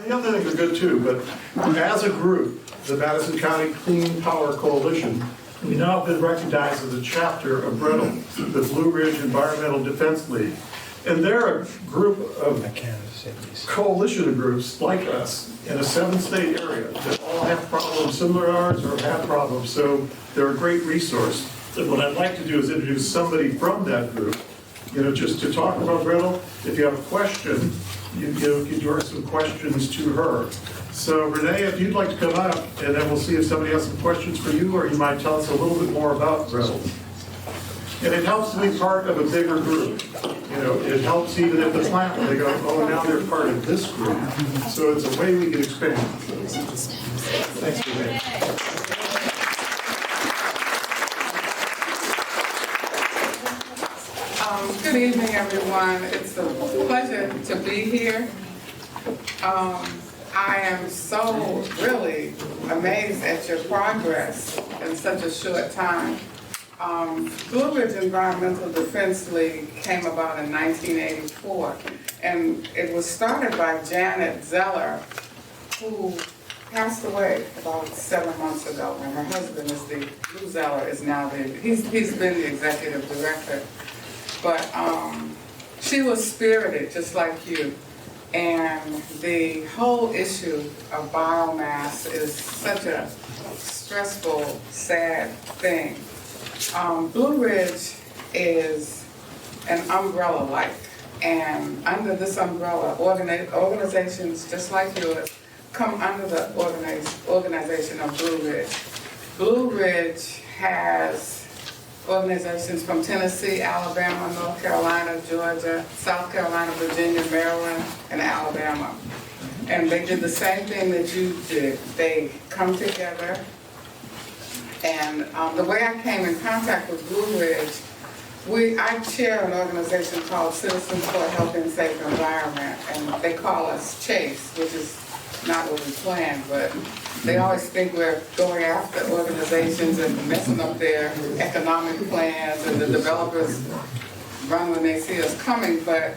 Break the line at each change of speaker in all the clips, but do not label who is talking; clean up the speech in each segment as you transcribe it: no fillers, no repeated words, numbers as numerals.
the other things are good too, but as a group, the Madison County Clean Power Coalition, we now have been recognized as a chapter of BREDL, the Blue Ridge Environmental Defense League. And they're a group of coalition of groups like us in a 7-state area that all have problems similar to ours or have had problems. So they're a great resource. And what I'd like to do is introduce somebody from that group, just to talk about BREDL. If you have a question, you can direct some questions to her. So Renee, if you'd like to come up, and then we'll see if somebody has some questions for you, or you might tell us a little bit more about BREDL. And it helps to be part of a bigger group. It helps even at the plant when they go, oh, now they're part of this group. So it's a way we can expand. Thanks, Renee.
Good evening, everyone. It's a pleasure to be here. I am so really amazed at your progress in such a short time. Blue Ridge Environmental Defense League came about in 1984, and it was started by Janet Zeller, who passed away about 7 months ago, and her husband is Lou Zeller is now he's been the executive director. But she was spirited, just like you. And the whole issue of biomass is such a stressful, sad thing. Blue Ridge is an umbrella-like. And under this umbrella, organizations just like yours come under the organization of Blue Ridge. Blue Ridge has organizations from Tennessee, Alabama, North Carolina, Georgia, South Carolina, Virginia, Maryland, and Alabama. And they did the same thing that you did. They come together, and the way I came in contact with Blue Ridge, I chair an organization called Citizens for a Healthy and Safe Environment, and they call us CHASE, which is not what we planned, but they always think we're going after organizations and messing up their economic plans, and the developers run when they see us coming, but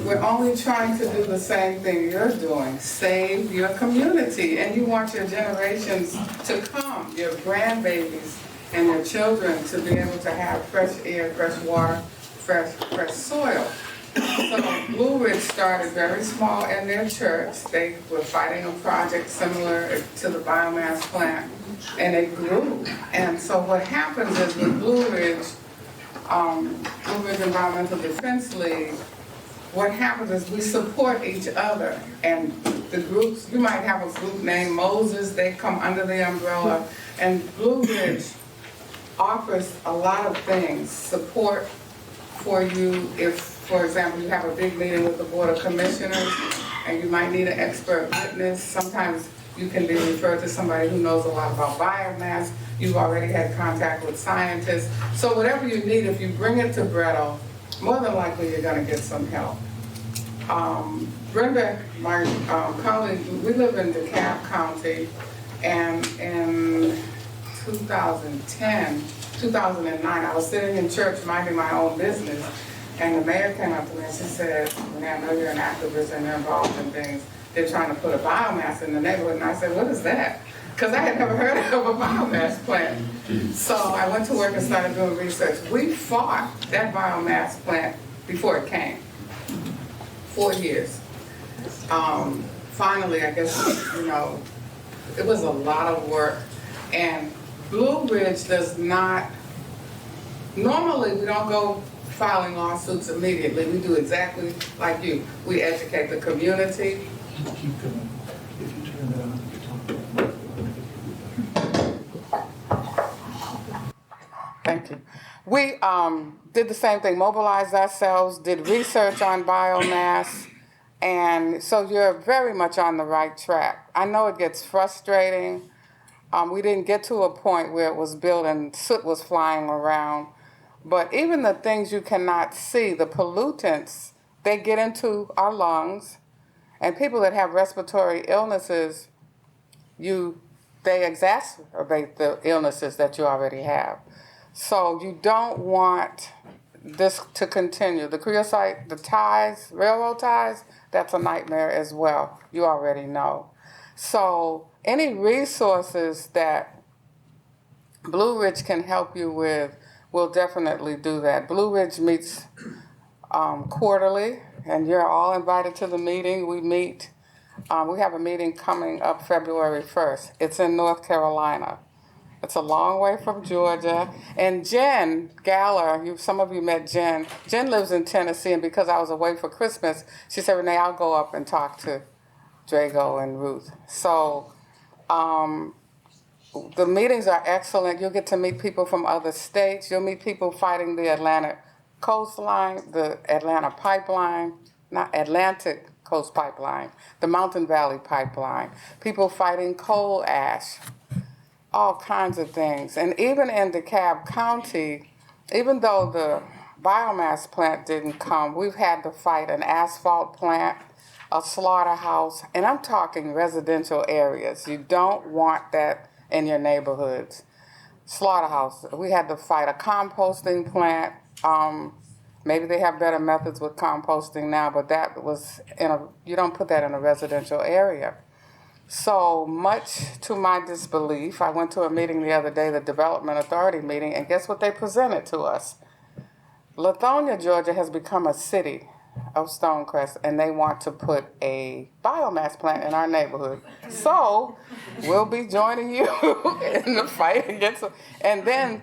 we're only trying to do the same thing you're doing, save your community, and you want your generations to come, your grandbabies and your children to be able to have fresh air, fresh water, fresh soil. So Blue Ridge started very small in their church. They were fighting a project similar to the biomass plant, and it grew. And so what happens is with Blue Ridge Environmental Defense League, what happens is we support each other. And the groups, you might have a group named Moses, they come under the umbrella. And Blue Ridge offers a lot of things, support for you if, for example, you have a big meeting with the Board of Commissioners and you might need an expert witness. Sometimes you can be referred to somebody who knows a lot about biomass. You've already had contact with scientists. So whatever you need, if you bring it to BREDL, more than likely you're going to get some help. Brenda, my colleague, we live in DeKalb County, and in 2009, I was sitting in church minding my own business, and the mayor came up to me and she said, I know you're an activist and you're involved in things. They're trying to put a biomass in the neighborhood. And I said, what is that? Because I had never heard of a biomass plant. So I went to work and started doing research. We fought that biomass plant before it came. 4 years. Finally, I guess, it was a lot of work. And Blue Ridge does not, normally we don't go filing lawsuits immediately. We do exactly like you. We educate the community.
Keep going. If you turn that on,
Thank you. We did the same thing, mobilized ourselves, did research on biomass, and so you're very much on the right track. I know it gets frustrating. We didn't get to a point where it was built and soot was flying around, but even the things you cannot see, the pollutants, they get into our lungs, and people that have respiratory illnesses, they exacerbate the illnesses that you already have. So you don't want this to continue. The creosote, the ties, railroad ties, that's a nightmare as well. You already know. So any resources that Blue Ridge can help you with, we'll definitely do that. Blue Ridge meets quarterly, and you're all invited to the meeting. We meet. We have a meeting coming up February 1st. It's in North Carolina. It's a long way from Georgia. And Jen Galler, some of you met Jen. Jen lives in Tennessee, and because I was away for Christmas, she said, Renee, I'll go up and talk to Drago and Ruth. So the meetings are excellent. You'll get to meet people from other states. You'll meet people fighting the Atlantic coastline, the Atlanta pipeline, not Atlantic Coast Pipeline, the Mountain Valley Pipeline, people fighting coal ash, all kinds of things. And even in DeKalb County, even though the biomass plant didn't come, we've had to fight an asphalt plant, a slaughterhouse, and I'm talking residential areas. You don't want that in your neighborhoods. Slaughterhouse, we had to fight a composting plant. Maybe they have better methods with composting now, but that was you don't put that in a residential area. So much to my disbelief, I went to a meeting the other day, the Development Authority meeting, and guess what they presented to us? Lithonia, Georgia has become a city of Stonecrest, and they want to put a biomass plant in our neighborhood. So we'll be joining you in the fight against it. And then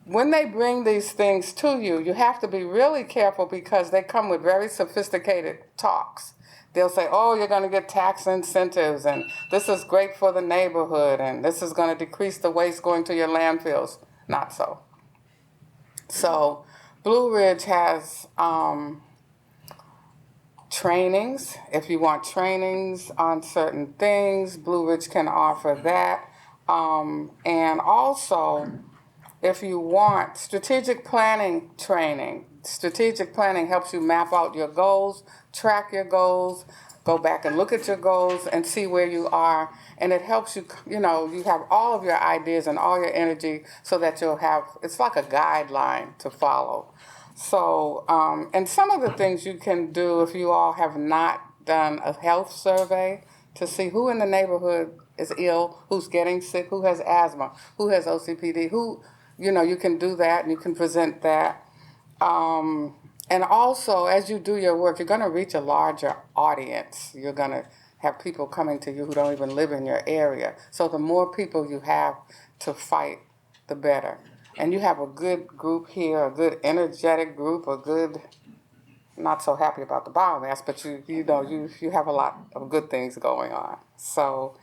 when they bring these things to you, you have to be really careful because they come with very sophisticated talks. They'll say, oh, you're going to get tax incentives, and this is great for the neighborhood, and this is going to decrease the waste going to your landfills. Not so. So Blue Ridge has trainings. If you want trainings on certain things, Blue Ridge can offer that. And also, if you want strategic planning training, strategic planning helps you map out your goals, track your goals, go back and look at your goals and see where you are. And it helps you, you have all of your ideas and all your energy so that you'll have, it's like a guideline to follow. So, and some of the things you can do if you all have not done a health survey to see who in the neighborhood is ill, who's getting sick, who has asthma, who has OCPD, you can do that and you can present that. And also, as you do your work, you're going to reach a larger audience. You're going to have people coming to you who don't even live in your area. So the more people you have to fight, the better. And you have a good group here, a good energetic group, a good, not so happy about the biomass, but you have a lot of good things going on. So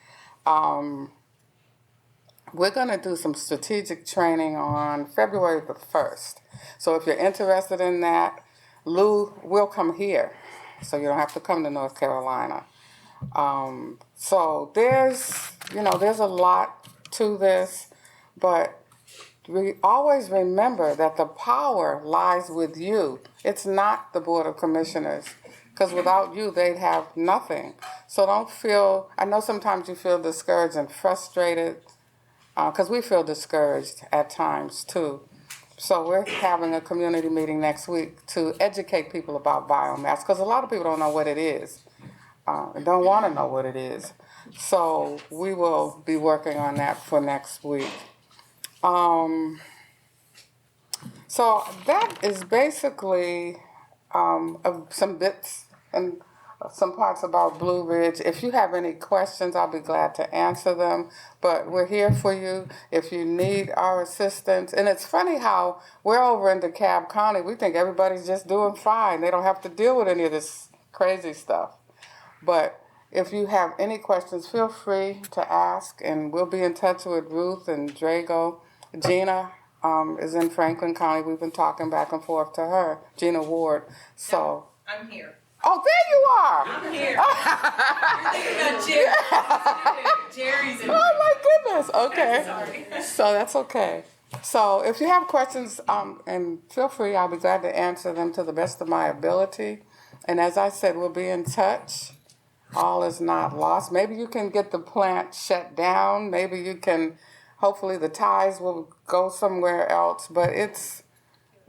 we're going to do some strategic training on February the 1st. So if you're interested in that, Lou will come here, so you don't have to come to North Carolina. So there's a lot to this, but we always remember that the power lies with you. It's not the Board of Commissioners, because without you, they'd have nothing. So don't feel, I know sometimes you feel discouraged and frustrated, because we feel discouraged at times too. So we're having a community meeting next week to educate people about biomass, because a lot of people don't know what it is, and don't want to know what it is. So we will be working on that for next week. So that is basically some bits and some parts about Blue Ridge. If you have any questions, I'll be glad to answer them. But we're here for you if you need our assistance. And it's funny how we're over in DeKalb County. We think everybody's just doing fine. They don't have to deal with any of this crazy stuff. But if you have any questions, feel free to ask, and we'll be in touch with Ruth and Drago. Gina is in Franklin County. We've been talking back and forth to her, Gina Ward. So
I'm here.
Oh, there you are.
I'm here. You're thinking about Jerry's in.
Oh my goodness. Okay.
Sorry.
So that's okay. So if you have questions, and feel free, I'll be glad to answer them to the best of my ability. And as I said, we'll be in touch. All is not lost. Maybe you can get the plant shut down. Maybe you can, hopefully the ties will go somewhere else, but it's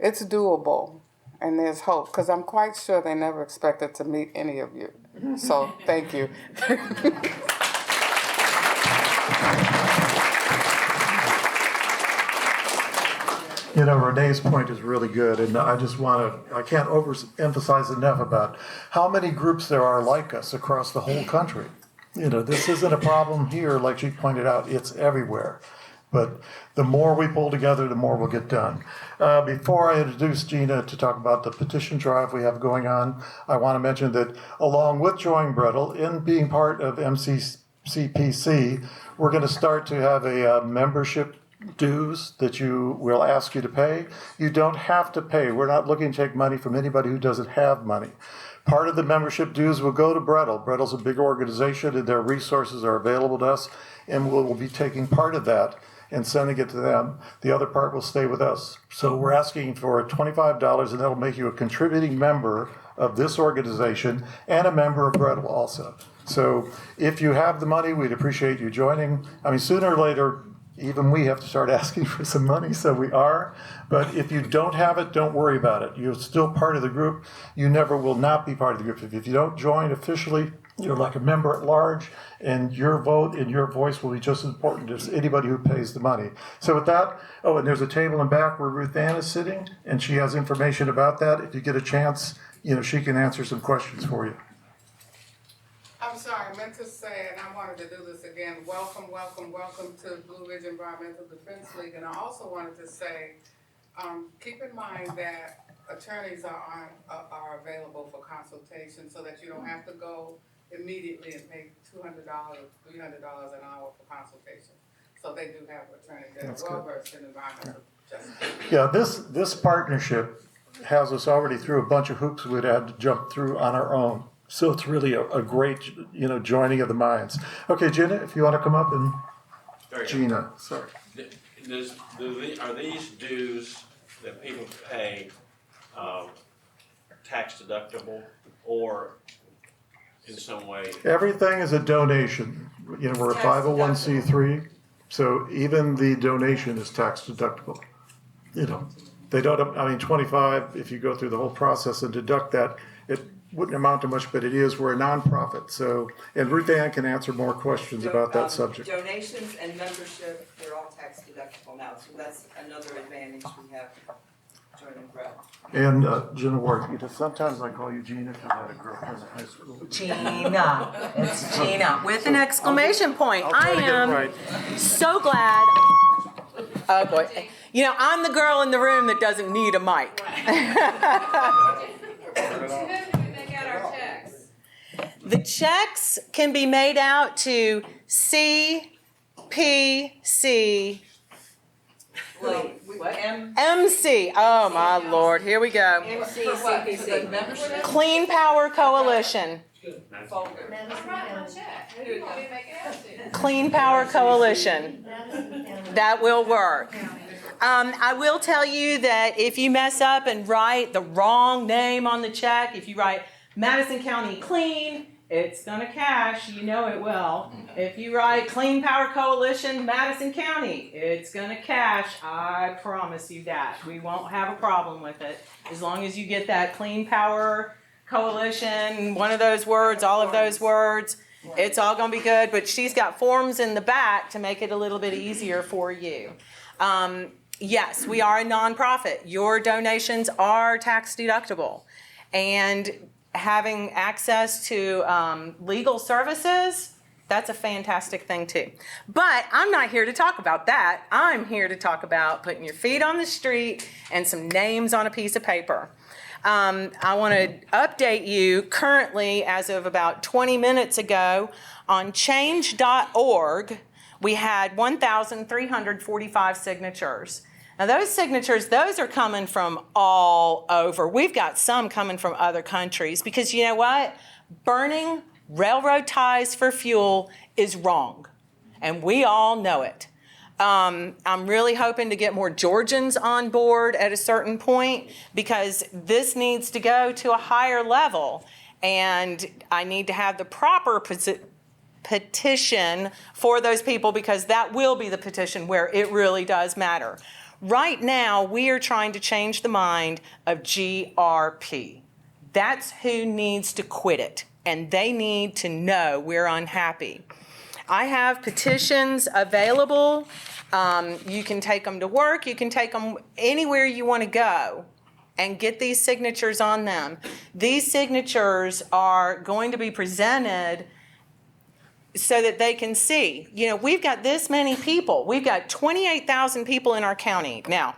doable. And there's hope, because I'm quite sure they never expected to meet any of you. So thank you.
You know, Renee's point is really good, and I can't overemphasize enough about how many groups there are like us across the whole country. You know, this isn't a problem here, like she pointed out, it's everywhere. But the more we pull together, the more we'll get done. Before I introduce Gina to talk about the petition drive we have going on, I want to mention that along with Join Brettel, in being part of MCCPC, we're going to start to have a membership dues that we'll ask you to pay. You don't have to pay. We're not looking to take money from anybody who doesn't have money. Part of the membership dues will go to Brettel. Brettel's a big organization and their resources are available to us, and we'll be taking part of that and sending it to them. The other part will stay with us. So we're asking for $25, and that'll make you a contributing member of this organization and a member of Brettel also. So if you have the money, we'd appreciate you joining. I mean, sooner or later, even we have to start asking for some money, so we are. But if you don't have it, don't worry about it. You're still part of the group. You never will not be part of the group. If you don't join officially, you're like a member at large, and your vote and your voice will be just as important as anybody who pays the money. So with that, and there's a table in back where Ruth Ann is sitting, and she has information about that. If you get a chance, she can answer some questions for you.
I'm sorry, I meant to say, and I wanted to do this again, welcome to Blue Ridge Environmental Defense League. And I also wanted to say, keep in mind that attorneys are available for consultation so that you don't have to go immediately and pay $200, $300 an hour for consultation. So they do have attorneys that are well versed in environmental justice.
Yeah, this partnership has us already through a bunch of hoops we'd had to jump through on our own. So it's really a great, joining of the minds. Okay, Gina, if you want to come up and Gina, sorry.
Are these dues that people pay tax deductible or in some way?
Everything is a donation. We're a 501c3, so even the donation is tax deductible. They don't, 25, if you go through the whole process and deduct that, it wouldn't amount to much, but it is. We're a nonprofit. So, and Ruth Ann can answer more questions about that subject.
Donations and membership, they're all tax deductible now, so that's another advantage we have joining Brettel.
And Gina Ward, sometimes I call you Gina because I had a girlfriend in high school.
Gina, it's Gina with an exclamation point. I am so glad. Oh boy, I'm the girl in the room that doesn't need a mic. The checks can be made out to CPC MC. Oh my Lord, here we go.
MCCPC.
Clean Power Coalition. Clean Power Coalition. That will work. I will tell you that if you mess up and write the wrong name on the check, if you write Madison County Clean, it's going to cash. You know it will. If you write Clean Power Coalition, Madison County, it's going to cash. I promise you that. We won't have a problem with it. As long as you get that Clean Power Coalition, one of those words, all of those words, it's all going to be good. But she's got forms in the back to make it a little bit easier for you. Yes, we are a nonprofit. Your donations are tax deductible. And having access to legal services, that's a fantastic thing too. But I'm not here to talk about that. I'm here to talk about putting your feet on the street and some names on a piece of paper. I want to update you currently, as of about 20 minutes ago, on change.org, we had 1,345 signatures. Now those signatures, those are coming from all over. We've got some coming from other countries because you know what? Burning railroad ties for fuel is wrong, and we all know it. I'm really hoping to get more Georgians on board at a certain point because this needs to go to a higher level, and I need to have the proper petition for those people because that will be the petition where it really does matter. Right now, we are trying to change the mind of GRP. That's who needs to quit it. and they need to know we're unhappy. I have petitions available. You can take them to work. You can take them anywhere you want to go and get these signatures on them. These signatures are going to be presented so that they can see. You know, we've got this many people. We've got 28,000 people in our county. Now,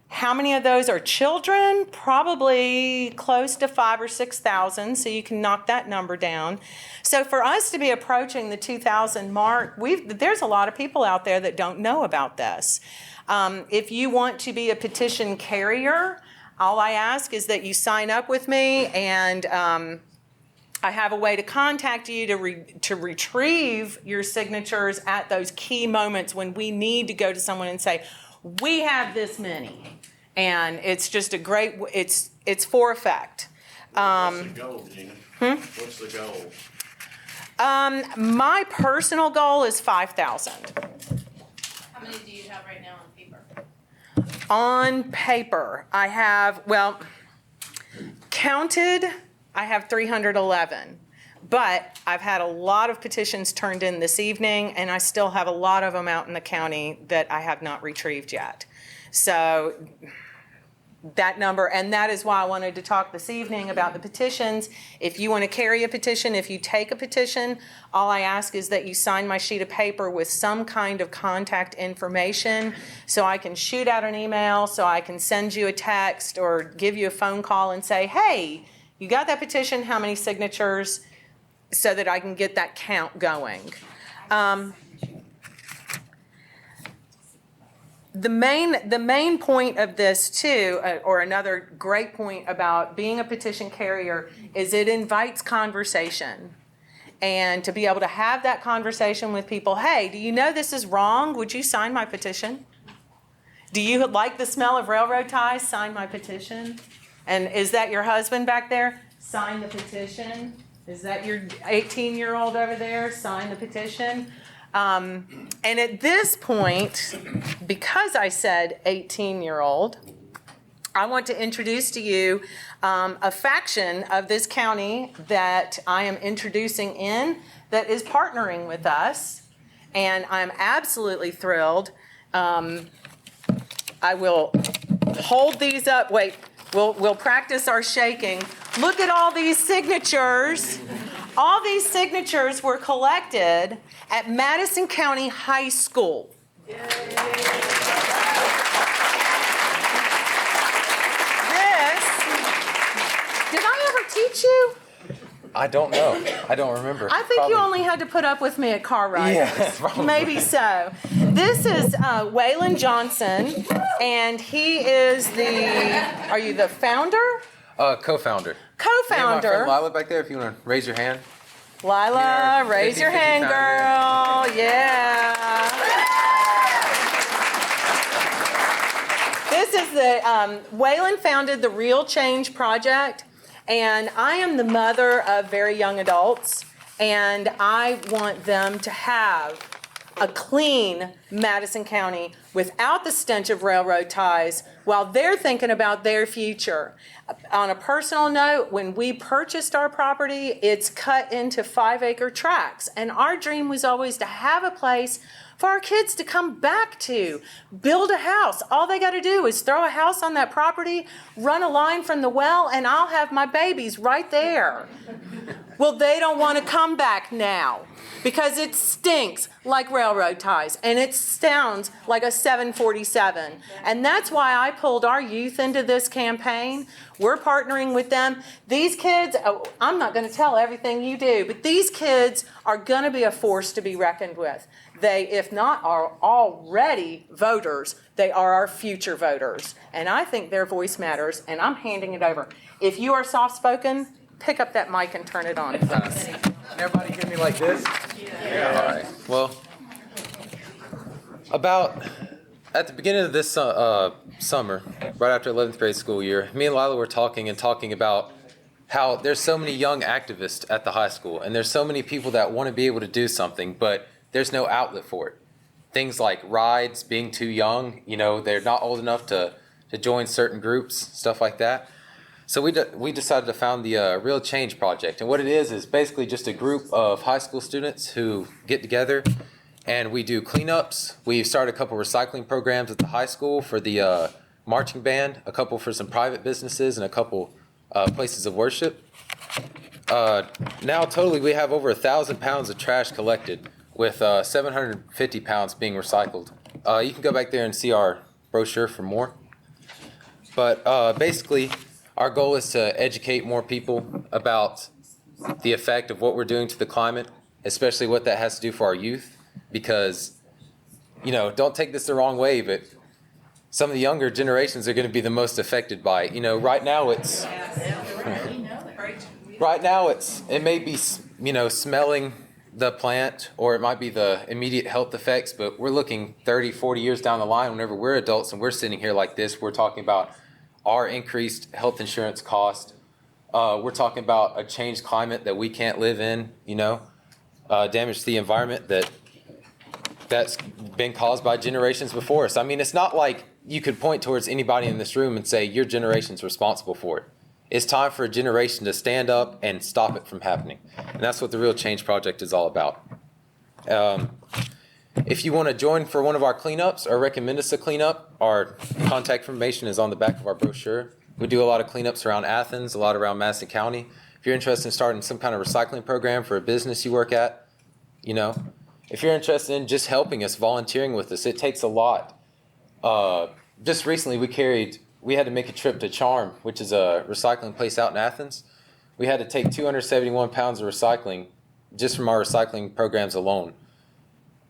how many of those are children? Probably close to 5,000 or 6,000, so you can knock that number down. So for us to be approaching the 2,000 mark, there's a lot of people out there that don't know about this. If you want to be a petition carrier, all I ask is that you sign up with me, and I have a way to contact you to retrieve your signatures at those key moments when we need to go to someone and say, we have this many. And it's just a great, it's for effect.
What's the goal, Gina? What's the goal?
My personal goal is 5,000.
How many do you have right now on paper?
On paper, I have, well, counted, I have 311. But I've had a lot of petitions turned in this evening, and I still have a lot of them out in the county that I have not retrieved yet. So that number, and that is why I wanted to talk this evening about the petitions. If you want to carry a petition, if you take a petition, all I ask is that you sign my sheet of paper with some kind of contact information so I can shoot out an email, so I can send you a text or give you a phone call and say, hey, you got that petition, how many signatures, so that I can get that count going. The main point of this too, or another great point about being a petition carrier, is it invites conversation. And to be able to have that conversation with people, hey, do you know this is wrong? Would you sign my petition? Do you like the smell of railroad ties? Sign my petition. And is that your husband back there? Sign the petition. Is that your 18-year-old over there? Sign the petition. And at this point, because I said 18-year-old, I want to introduce to you a faction of this county that I am introducing in that is partnering with us, and I'm absolutely thrilled. I will hold these up. Wait, we'll practice our shaking. Look at all these signatures. All these signatures were collected at Madison County High School. Did I ever teach you?
I don't know. I don't remember.
I think you only had to put up with me at car rides.
Yeah, probably.
Maybe so. This is Waylon Johnson, and he is are you the founder?
Co-founder.
Co-founder.
My friend Lila back there, if you want to raise your hand.
Lila,
Here,
raise your
50-50
hand,
founder.
girl. Yeah. This is Waylon founded the Real Change Project, and I am the mother of very young adults, and I want them to have a clean Madison County without the stench of railroad ties while they're thinking about their future. On a personal note, when we purchased our property, it's cut into 5-acre tracts, and our dream was always to have a place for our kids to come back to, build a house. All they got to do is throw a house on that property, run a line from the well, and I'll have my babies right there. Well, they don't want to come back now because it stinks like railroad ties and it sounds like a 747. And that's why I pulled our youth into this campaign. We're partnering with them. These kids, I'm not going to tell everything you do, but these kids are going to be a force to be reckoned with. They, if not are already voters, they are our future voters. And I think their voice matters, and I'm handing it over. If you are soft-spoken, pick up that mic and turn it on.
Can everybody hear me like this? Yeah. All right. Well, at the beginning of this summer, right after 11th grade school year, me and Lila were talking about how there's so many young activists at the high school, and there's so many people that want to be able to do something, but there's no outlet for it. Things like rides, being too young, they're not old enough to join certain groups, stuff like that. So we decided to found the Real Change Project. And what it is basically just a group of high school students who get together and we do cleanups. We've started a couple recycling programs at the high school for the marching band, a couple for some private businesses, and a couple places of worship. Now totally we have over 1,000 pounds of trash collected with 750 pounds being recycled. You can go back there and see our brochure for more. But basically, our goal is to educate more people about the effect of what we're doing to the climate, especially what that has to do for our youth. Because, don't take this the wrong way, but some of the younger generations are going to be the most affected by it. Right now it may be, smelling the plant, or it might be the immediate health effects, but we're looking 30, 40 years down the line whenever we're adults and we're sitting here like this, we're talking about our increased health insurance cost. We're talking about a changed climate that we can't live in, damage to the environment that's been caused by generations before us. I mean, it's not like you could point towards anybody in this room and say your generation's responsible for it. It's time for a generation to stand up and stop it from happening. And that's what the Real Change Project is all about. If you want to join for one of our cleanups or recommend us a cleanup, our contact information is on the back of our brochure. We do a lot of cleanups around Athens, a lot around Madison County. If you're interested in starting some kind of recycling program for a business you work at, if you're interested in just helping us, volunteering with us, it takes a lot. Just recently we had to make a trip to Charm, which is a recycling place out in Athens. We had to take 271 pounds of recycling just from our recycling programs alone.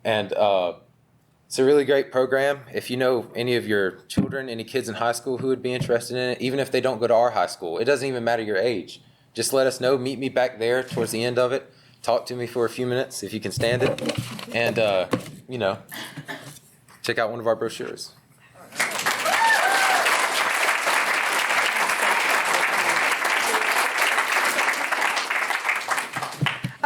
And it's a really great program. If you know any of your children, any kids in high school who would be interested in it, even if they don't go to our high school, it doesn't even matter your age. Just let us know. Meet me back there towards the end of it. Talk to me for a few minutes if you can stand it. And, check out one of our brochures.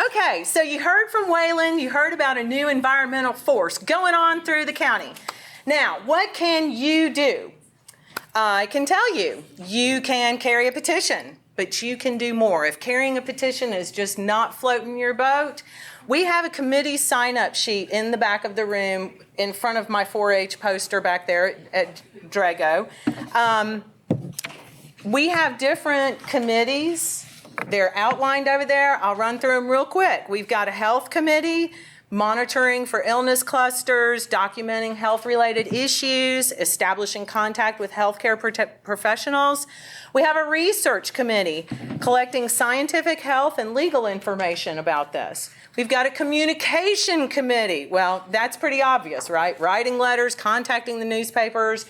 Okay, so you heard from Waylon, you heard about a new environmental force going on through the county. Now, what can you do? I can tell you, you can carry a petition, but you can do more. If carrying a petition is just not floating your boat, we have a committee sign-up sheet in the back of the room in front of my 4-H poster back there at Drago. We have different committees. They're outlined over there. I'll run through them real quick. We've got a health committee, monitoring for illness clusters, documenting health-related issues, establishing contact with healthcare professionals. We have a research committee, collecting scientific, health, and legal information about this. We've got a communication committee. Well, that's pretty obvious, right? Writing letters, contacting the newspapers,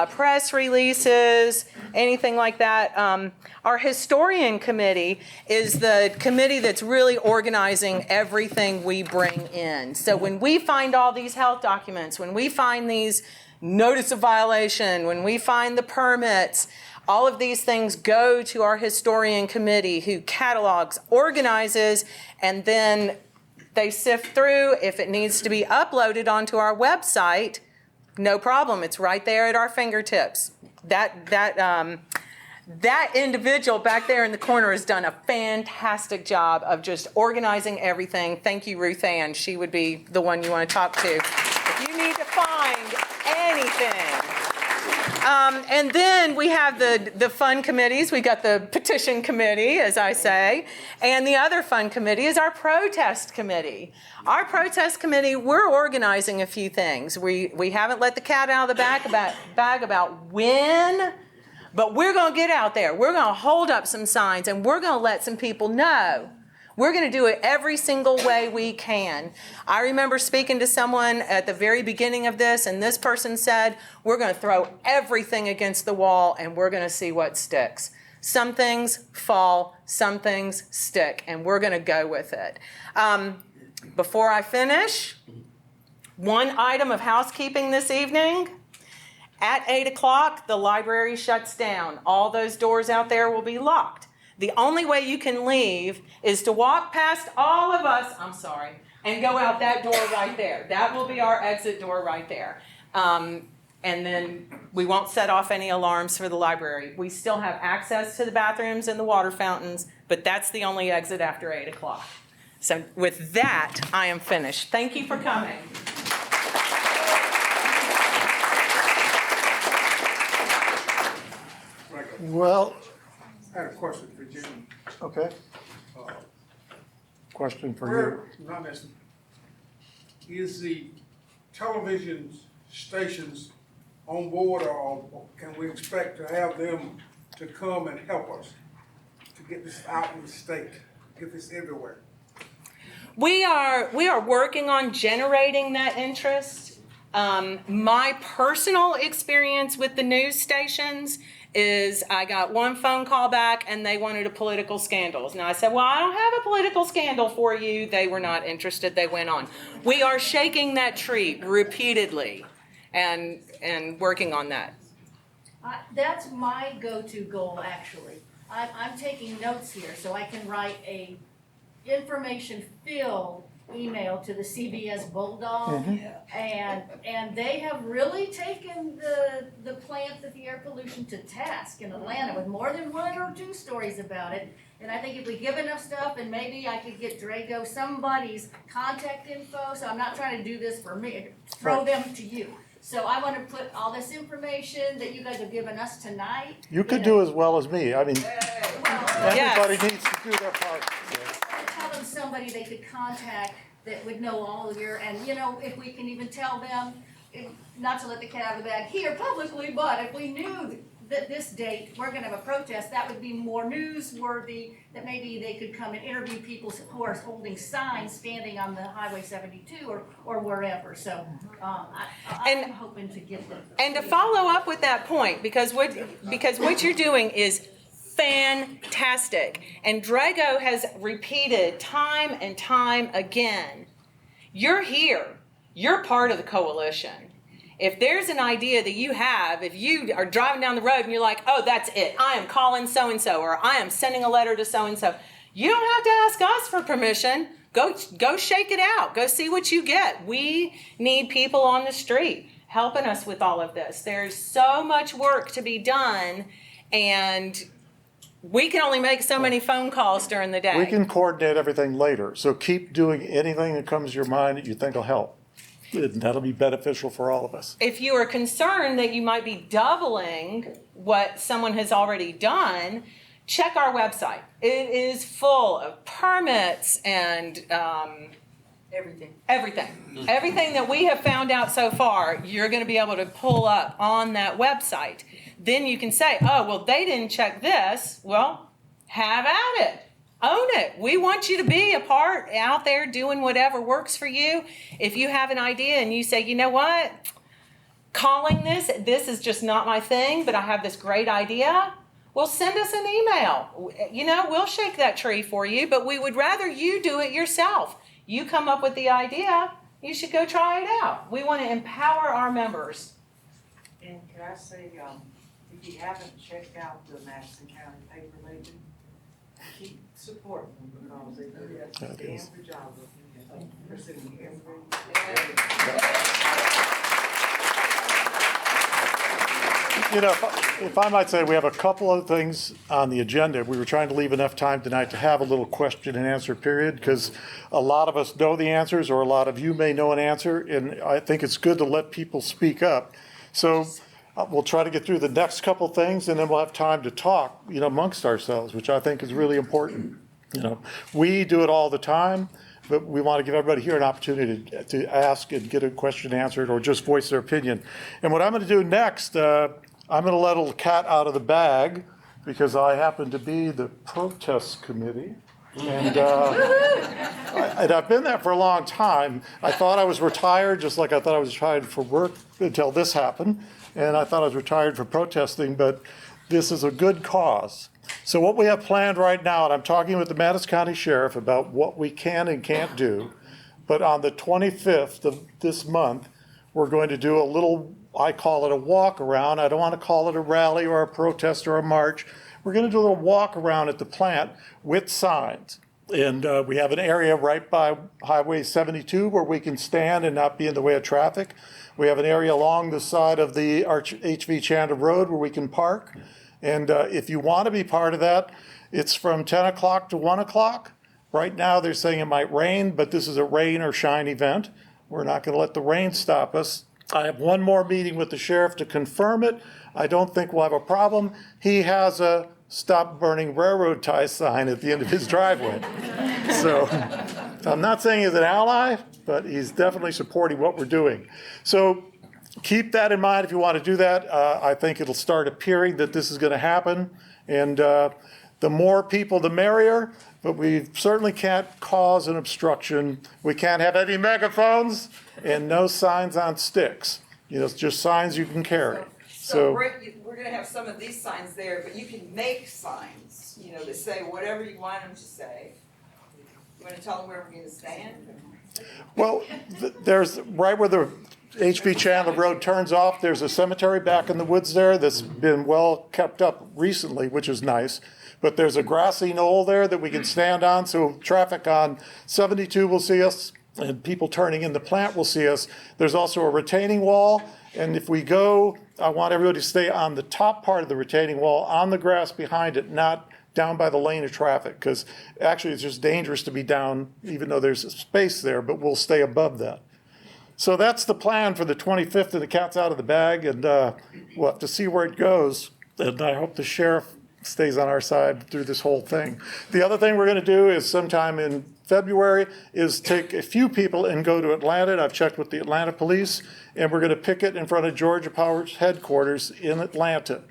press releases, anything like that. Our historian committee is the committee that's really organizing everything we bring in. So when we find all these health documents, when we find these notice of violation, when we find the permits, all of these things go to our historian committee who catalogs, organizes, and then they sift through. If it needs to be uploaded onto our website, no problem. It's right there at our fingertips. That individual back there in the corner has done a fantastic job of just organizing everything. Thank you, Ruth Ann. She would be the one you want to talk to if you need to find anything. And then we have the fun committees. We got the petition committee, as I say, and the other fun committee is our protest committee. Our protest committee, we're organizing a few things. We haven't let the cat out of the bag about when, but we're going to get out there. We're going to hold up some signs, and we're going to let some people know. We're going to do it every single way we can. I remember speaking to someone at the very beginning of this, and this person said, we're going to throw everything against the wall, and we're going to see what sticks. Some things fall, some things stick, and we're going to go with it. Before I finish, one item of housekeeping this evening. At 8 o'clock, the library shuts down. All those doors out there will be locked. The only way you can leave is to walk past all of us, and go out that door right there. That will be our exit door right there. And then we won't set off any alarms for the library. We still have access to the bathrooms and the water fountains, but that's the only exit after 8 o'clock. So with that, I am finished. Thank you for coming.
Well,
I had a question for Jim.
okay. Question for
Where, not necessarily, is the television stations on board, or can we expect to have them to come and help us to get this out in the state, get this everywhere?
We are working on generating that interest. My personal experience with the news stations is I got one phone call back and they wanted a political scandal. Now I said, well, I don't have a political scandal for you. They were not interested. They went on. We are shaking that tree repeatedly and working on that.
That's my go-to goal, actually. I'm taking notes here so I can write a information-filled email to the CBS Bulldog, and they have really taken the plant of the air pollution to task in Atlanta with more than 1 or 2 stories about it. And I think if we give enough stuff, and maybe I could get Drago somebody's contact info, so I'm not trying to do this for me, throw them to you. So I want to put all this information that you guys have given us tonight.
You could do as well as me. I mean,
Well,
everybody needs to do their part.
tell them somebody they could contact that would know all of your, and you know, if we can even tell them, not to let the cat out of the bag here publicly, but if we knew that this date we're going to have a protest, that would be more newsworthy, that maybe they could come and interview people who are holding signs standing on the Highway 72 or wherever. So I'm hoping to get them.
And to follow up with that point, because what you're doing is fantastic. And Drago has repeated time and time again, you're here. You're part of the coalition. If there's an idea that you have, if you are driving down the road and you're like, oh, that's it, I am calling so-and-so, or I am sending a letter to so-and-so, you don't have to ask us for permission. Go shake it out. Go see what you get. We need people on the street helping us with all of this. There's so much work to be done, and we can only make so many phone calls during the day.
We can coordinate everything later. So keep doing anything that comes to your mind that you think will help. And that'll be beneficial for all of us.
If you are concerned that you might be doubling what someone has already done, check our website. It is full of permits and everything that we have found out so far, you're going to be able to pull up on that website. Then you can say, oh, well, they didn't check this. Well, have at it. Own it. We want you to be a part out there doing whatever works for you. If you have an idea and you say, you know what, calling this is just not my thing, but I have this great idea, well, send us an email. You know, we'll shake that tree for you, but we would rather you do it yourself. You come up with the idea, you should go try it out. We want to empower our members.
And could I say, if you haven't checked out the Madison County paper lately, keep supporting them because they do a damn good job of presenting every.
You know, if I might say, we have a couple of things on the agenda. We were trying to leave enough time tonight to have a little question and answer period, because a lot of us know the answers, or a lot of you may know an answer, and I think it's good to let people speak up. So we'll try to get through the next couple things, and then we'll have time to talk, you know, amongst ourselves, which I think is really important. You know, we do it all the time, but we want to give everybody here an opportunity to ask and get a question answered, or just voice their opinion. And what I'm going to do next, I'm going to let a little cat out of the bag, because I happen to be the protest committee. And I've been there for a long time. I thought I was retired, just like I thought I was retired from work until this happened. And I thought I was retired for protesting, but this is a good cause. So what we have planned right now, and I'm talking with the Madison County Sheriff about what we can and can't do, but on the 25th of this month, we're going to do a little, I call it a walk around. I don't want to call it a rally or a protest or a march. We're going to do a little walk around at the plant with signs. And we have an area right by Highway 72 where we can stand and not be in the way of traffic. We have an area along the side of the HV Chandler Road where we can park. And if you want to be part of that, it's from 10 o'clock to 1 o'clock. Right now, they're saying it might rain, but this is a rain or shine event. We're not going to let the rain stop us. I have one more meeting with the sheriff to confirm it. I don't think we'll have a problem. He has a stop burning railroad tie sign at the end of his driveway. So I'm not saying he's an ally, but he's definitely supporting what we're doing. So keep that in mind if you want to do that. I think it'll start appearing that this is going to happen. And the more people, the merrier. But we certainly can't cause an obstruction. We can't have any megaphones and no signs on sticks. You know, it's just signs you can carry.
So we're gonna have some of these signs there, but you can make signs, you know, that say whatever you want them to say. You wanna tell them where we're gonna stand?
Well, there's, right where the HV Chandler Road turns off, there's a cemetery back in the woods there that's been well kept up recently, which is nice. But there's a grassy knoll there that we can stand on, so traffic on 72 will see us, and people turning in the plant will see us. There's also a retaining wall, and if we go, I want everybody to stay on the top part of the retaining wall, on the grass behind it, not down by the lane of traffic, because actually it's just dangerous to be down, even though there's space there, but we'll stay above that. So that's the plan for the 25th, and the cat's out of the bag, and we'll have to see where it goes. And I hope the sheriff stays on our side through this whole thing. The other thing we're going to do is sometime in February is take a few people and go to Atlanta. And I've checked with the Atlanta police, and we're going to picket in front of Georgia Power's headquarters in Atlanta.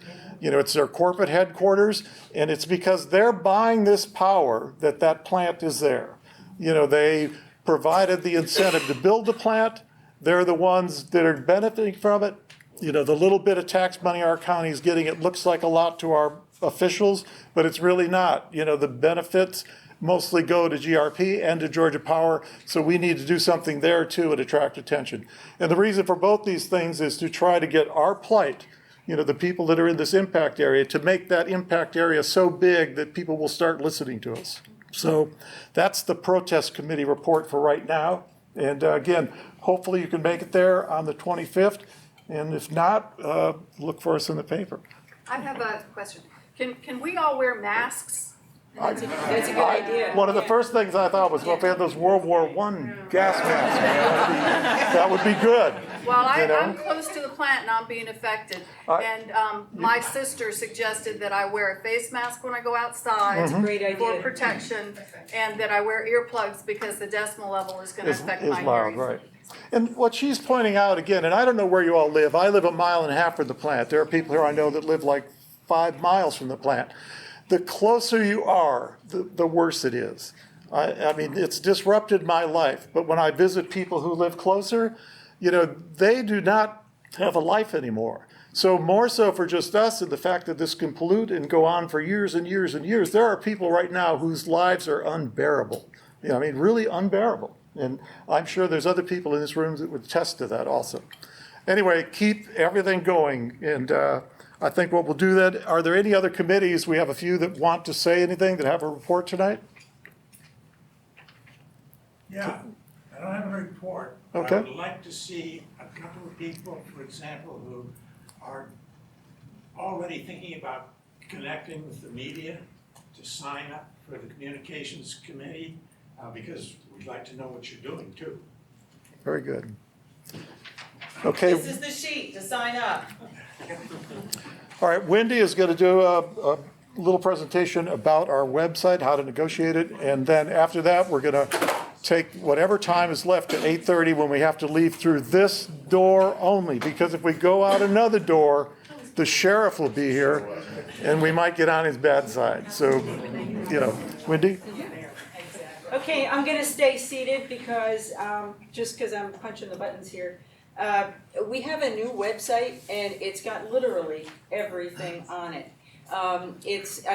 You know, it's their corporate headquarters, and it's because they're buying this power that that plant is there. You know, they provided the incentive to build the plant. They're the ones that are benefiting from it. You know, the little bit of tax money our county is getting, it looks like a lot to our officials, but it's really not. You know, the benefits mostly go to GRP and to Georgia Power, so we need to do something there too and attract attention. And the reason for both these things is to try to get our plight, you know, the people that are in this impact area, to make that impact area so big that people will start listening to us. So that's the protest committee report for right now. And again, hopefully you can make it there on the 25th. And if not, look for us in the paper.
I have a question. Can we all wear masks?
That's a good idea.
One of the first things I thought was, well, if we had those World War I gas masks, that would be good.
Well,
you know?
I'm close to the plant and I'm being affected. And my sister suggested that I wear a face mask when I go outside.
That's a great idea.
For protection, and that I wear earplugs because the decimal level is going to affect my
loud,
hearing.
right. And what she's pointing out again, and I don't know where you all live. I live 1.5 miles from the plant. There are people here I know that live like 5 miles from the plant. The closer you are, the worse it is. I mean, it's disrupted my life. But when I visit people who live closer, you know, they do not have a life anymore. So more so for just us and the fact that this can pollute and go on for years and years and years. There are people right now whose lives are unbearable. You know, I mean, really unbearable. And I'm sure there's other people in this room that would attest to that also. Anyway, keep everything going. And I think what we'll do then, are there any other committees? We have a few that want to say anything, that have a report tonight?
Yeah, I don't have a report.
Okay.
I would like to see a couple of people, for example, who are already thinking about connecting with the media to sign up for the communications committee, because we'd like to know what you're doing too.
Very good. Okay.
This is the sheet to sign up.
All right, Wendy is going to do a little presentation about our website, how to negotiate it, and then after that, we're going to take whatever time is left to 8:30 when we have to leave through this door only, because if we go out another door, the sheriff will be here, and we might get on his bad side. So, you know, Wendy?
Okay, I'm going to stay seated because, just because I'm punching the buttons here. We have a new website, and it's got literally everything on it. I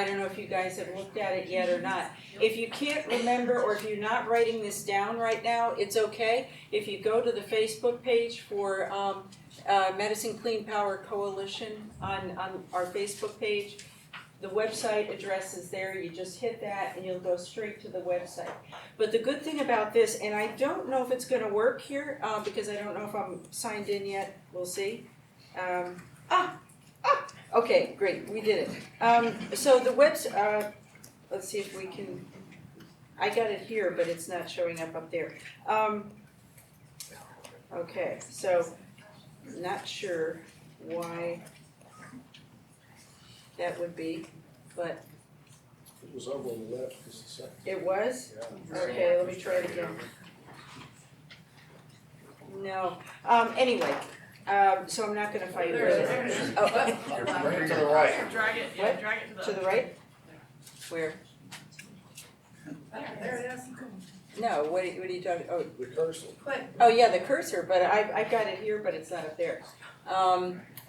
don't know if you guys have looked at it yet or not. If you can't remember, or if you're not writing this down right now, it's okay. If you go to the Facebook page for Madison Clean Power Coalition on our Facebook page, The website address is there, you just hit that and you'll go straight to the website. But the good thing about this, and I don't know if it's gonna work here, because I don't know if I'm signed in yet, we'll see. Okay, great, we did it. So the let's see if we can, I got it here, but it's not showing up there. Okay, so, not sure why that would be, but
It was over on the left just a second.
it was?
Yeah.
Okay, let me try it again. No, anyway, so I'm not gonna fight with it. Oh,
Bring it to the right.
Drag it,
What?
drag it
to the right? Where?
There it is.
No, what are you talking, oh,
The cursor.
oh yeah, the cursor, but I've got it here, but it's not up there.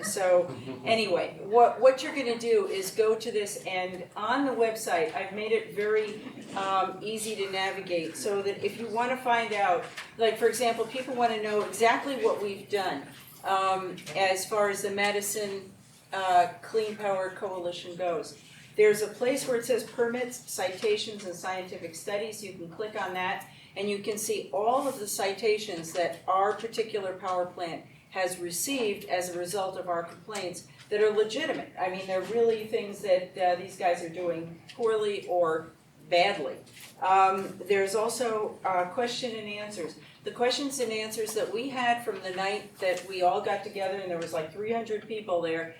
So anyway, what you're gonna do is go to this, and on the website, I've made it very easy to navigate, so that if you wanna find out, like for example, people wanna know exactly what we've done as far as the Madison Clean Power Coalition goes. There's a place where it says permits, citations, and scientific studies. You can click on that, and you can see all of the citations that our particular power plant has received as a result of our complaints that are legitimate. I mean, they're really things that these guys are doing poorly or badly. There's also question and answers. The questions and answers that we had from the night that we all got together, and there was like 300 people there,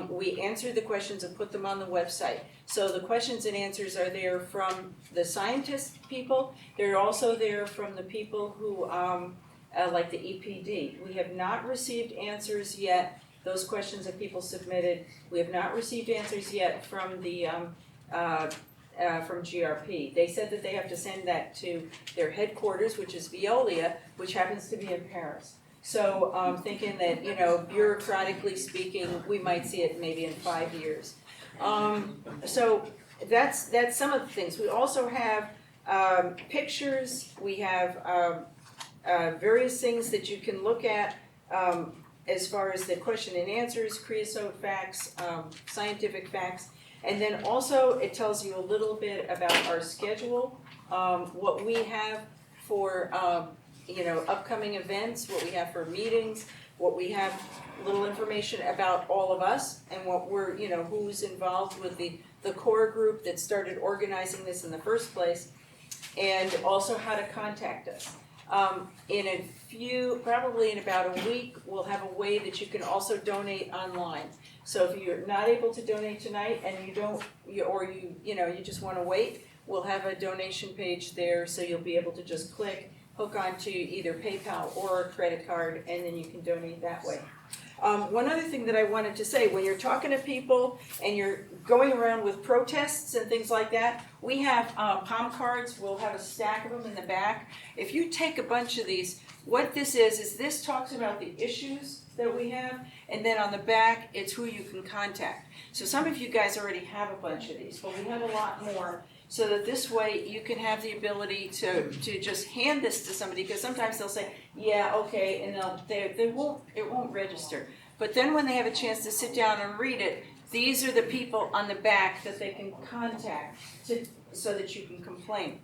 we answered the questions and put them on the website. So the questions and answers are there from the scientist people. They're also there from the people who, like the EPD. We have not received answers yet. Those questions that people submitted, we have not received answers yet from the from GRP. They said that they have to send that to their headquarters, which is Veolia, which happens to be in Paris. So I'm thinking that, you know, bureaucratically speaking, we might see it maybe in 5 years. So that's some of the things. We also have pictures. We have various things that you can look at as far as the question and answers, creosote facts, scientific facts. And then also it tells you a little bit about our schedule, what we have for you know, upcoming events, what we have for meetings, what we have, little information about all of us and what we're, you know, who's involved with the core group that started organizing this in the first place, and also how to contact us. In a few, probably in about a week, we'll have a way that you can also donate online. So if you're not able to donate tonight and you don't, you know, you just want to wait, we'll have a donation page there, so you'll be able to just click, hook onto either PayPal or a credit card, and then you can donate that way. One other thing that I wanted to say, when you're talking to people and you're going around with protests and things like that, we have palm cards. We'll have a stack of them in the back. If you take a bunch of these, what this is this talks about the issues that we have, and then on the back, it's who you can contact. So some of you guys already have a bunch of these, but we have a lot more, so that this way you can have the ability to just hand this to somebody, because sometimes they'll say, yeah, okay, and it won't register. But then when they have a chance to sit down and read it, these are the people on the back that they can contact so that you can complain.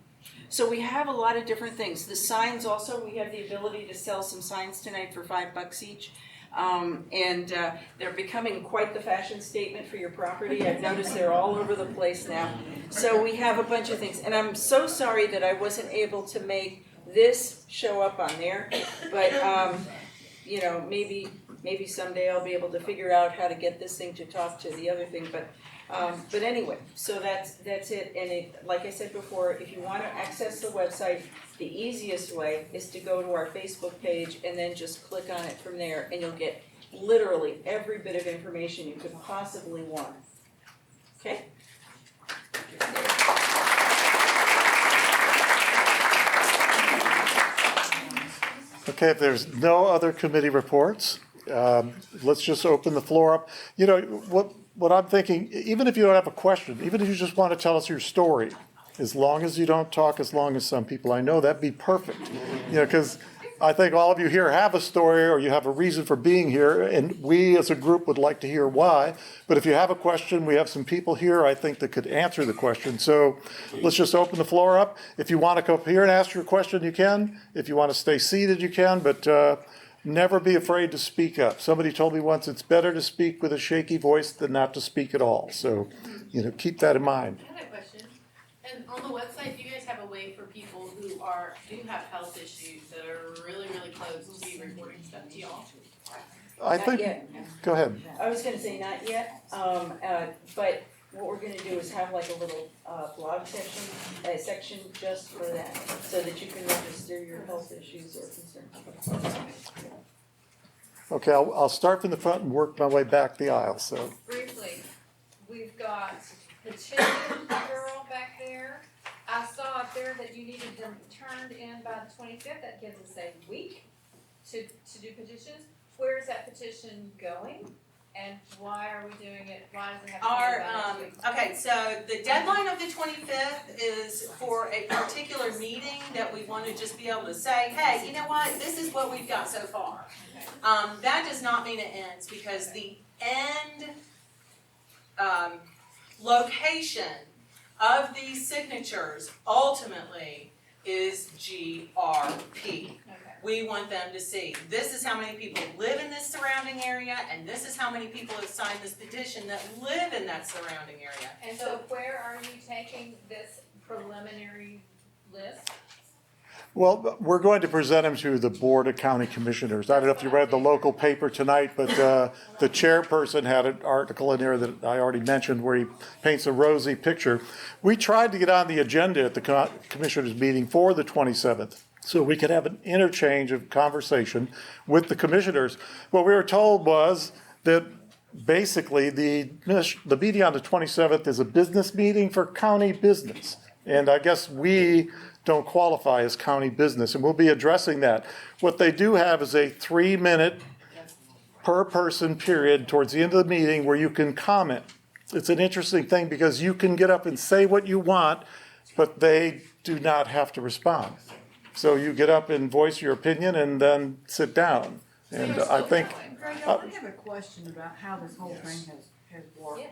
So we have a lot of different things. The signs also, we have the ability to sell some signs tonight for $5 each. And they're becoming quite the fashion statement for your property. I've noticed they're all over the place now. So we have a bunch of things. And I'm so sorry that I wasn't able to make this show up on there. But, you know, maybe someday I'll be able to figure out how to get this thing to talk to the other thing. But anyway, so that's it. And like I said before, if you want to access the website, the easiest way is to go to our Facebook page and then just click on it from there, and you'll get literally every bit of information you could possibly want. Okay?
Okay, if there's no other committee reports, let's just open the floor up. You know, what I'm thinking, even if you don't have a question, even if you just want to tell us your story, as long as you don't talk as long as some people I know, that'd be perfect. You know, because I think all of you here have a story or you have a reason for being here, and we as a group would like to hear why. But if you have a question, we have some people here, I think, that could answer the question. So let's just open the floor up. If you want to come up here and ask your question, you can. If you want to stay seated, you can, but never be afraid to speak up. Somebody told me once it's better to speak with a shaky voice than not to speak at all. So, keep that in mind.
I have a question. And on the website, do you guys have a way for people who do have health issues that are really, really close to be reporting stuff to y'all?
I
Not
think,
yet.
go ahead.
I was gonna say not yet, but what we're gonna do is have like a little blog section just for that, so that you can register your health issues or concerns.
Okay, I'll start from the front and work my way back the aisle, so.
Briefly, we've got petition girl back there. I saw up there that you needed them turned in by the 25th. That gives us a week to do petitions. Where is that petition going? And why are we doing it? Why does it have to be by this week?
Okay, so the deadline of the 25th is for a particular meeting that we want to just be able to say, hey, you know what, this is what we've got so far. That does not mean it ends, because the end location of these signatures ultimately is GRP. We want them to see, this is how many people live in this surrounding area, and this is how many people have signed this petition that live in that surrounding area.
And so where are you taking this preliminary list?
Well, we're going to present them to the Board of County Commissioners. I don't know if you read the local paper tonight, but the chairperson had an article in there that I already mentioned where he paints a rosy picture. We tried to get on the agenda at the Commissioners meeting for the 27th. So we could have an interchange of conversation with the commissioners. What we were told was that basically the meeting on the 27th is a business meeting for county business. And I guess we don't qualify as county business, and we'll be addressing that. What they do have is a 3-minute per person period towards the end of the meeting where you can comment. It's an interesting thing because you can get up and say what you want, but they do not have to respond. So you get up and voice your opinion and then sit down. And I think.
Greg, I have a question about how this whole thing has worked.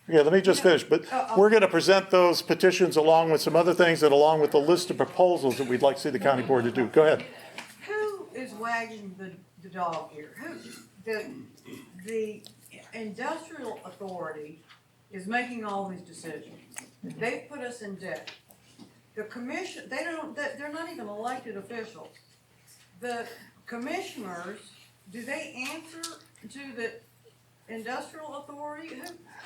Yeah, let me just finish. But we're going to present those petitions along with some other things and along with a list of proposals that we'd like to see the county board to do. Go ahead.
Who is wagging the dog here? The industrial authority is making all these decisions. They've put us in debt. The commission, they're not even elected officials. The commissioners, do they answer to the industrial authority?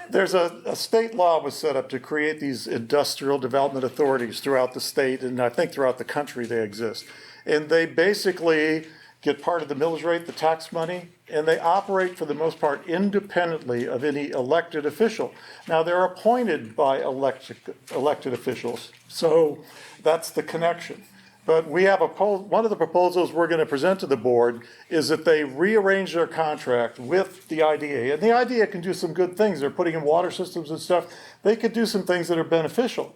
There's a state law was set up to create these industrial development authorities throughout the state, and I think throughout the country they exist. And they basically get part of the millage rate, the tax money, and they operate for the most part independently of any elected official. Now, they're appointed by elected officials, so that's the connection. But we have one of the proposals we're going to present to the board is that they rearrange their contract with the IDA. And the IDA can do some good things. They're putting in water systems and stuff. They could do some things that are beneficial.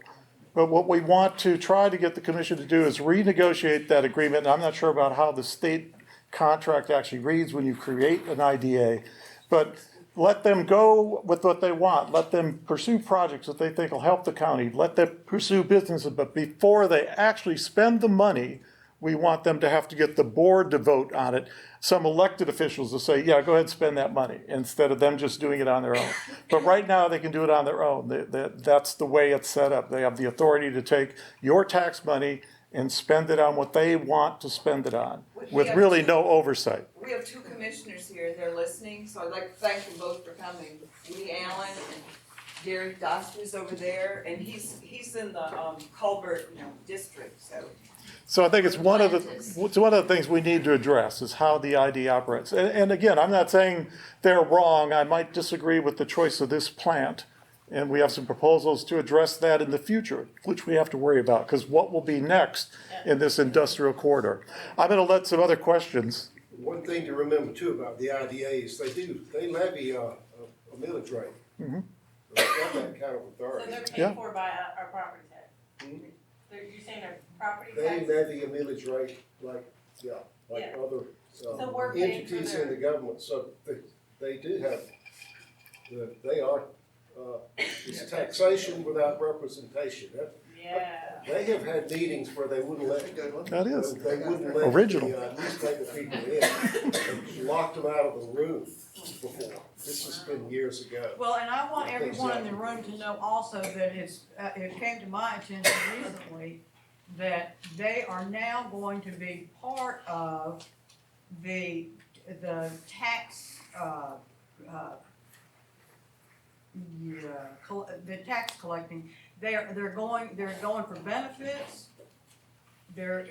But what we want to try to get the commission to do is renegotiate that agreement. And I'm not sure about how the state contract actually reads when you create an IDA. But let them go with what they want. Let them pursue projects that they think will help the county. Let them pursue businesses. But before they actually spend the money, we want them to have to get the board to vote on it. Some elected officials will say, yeah, go ahead and spend that money, instead of them just doing it on their own. But right now, they can do it on their own. That's the way it's set up. They have the authority to take your tax money and spend it on what they want to spend it on, with really no oversight.
We have 2 commissioners here, they're listening, so I'd like to thank them both for coming. Lee Allen and Gary Doster's over there, and he's in the Colbert, district, so.
So I think it's one of the things we need to address is how the ID operates. And again, I'm not saying they're wrong. I might disagree with the choice of this plant. And we have some proposals to address that in the future, which we have to worry about, because what will be next in this industrial corridor? I'm going to let some other questions.
One thing to remember too about the IDAs, they levy a millage rate.
Mm-hmm.
So they've got that kind of authority.
So they're paid for by our property tax? You're saying our property tax?
They levy a millage rate like
Yeah.
other
So we're paying for
entities
their-
in the government, so they do have, they are, it's taxation without representation.
Yeah.
They have had meetings where they wouldn't let.
That is
They wouldn't let
original.
the newspaper people in, and locked them out of the room before. This has been years ago.
Well, and I want
Things
everyone in
like-
the room to know also that it came to my attention recently that they are now going to be part of the tax, the tax collecting. They're going for benefits. They're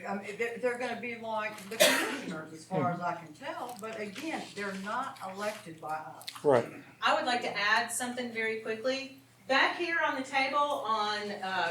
gonna be like the commissioners as far as I can tell, but again, they're not elected by us.
Right.
I would like to add something very quickly. Back here on the table, on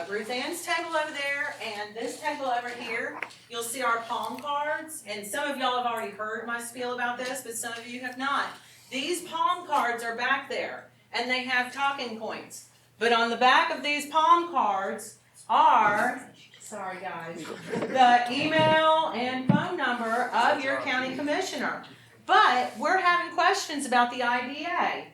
Ruth Ann's table over there, and this table over here, you'll see our palm cards. And some of y'all have already heard my spiel about this, but some of you have not. These palm cards are back there, and they have talking points. But on the back of these palm cards are, sorry guys, the email and phone number of your county commissioner. But we're having questions about the IDA.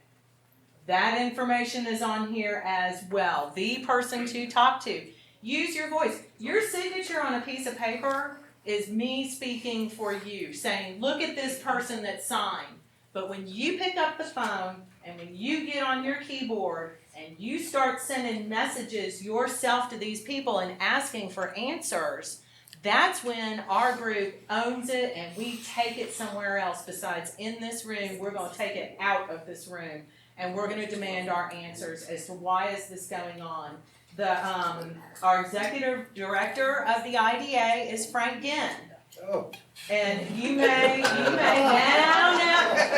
That information is on here as well. The person to talk to. Use your voice. Your signature on a piece of paper is me speaking for you, saying, look at this person that signed. But when you pick up the phone and when you get on your keyboard and you start sending messages yourself to these people and asking for answers, that's when our group owns it and we take it somewhere else besides in this room. We're going to take it out of this room. And we're going to demand our answers as to why is this going on. Our executive director of the IDA is Frank Ginn.
Oh.
And you may,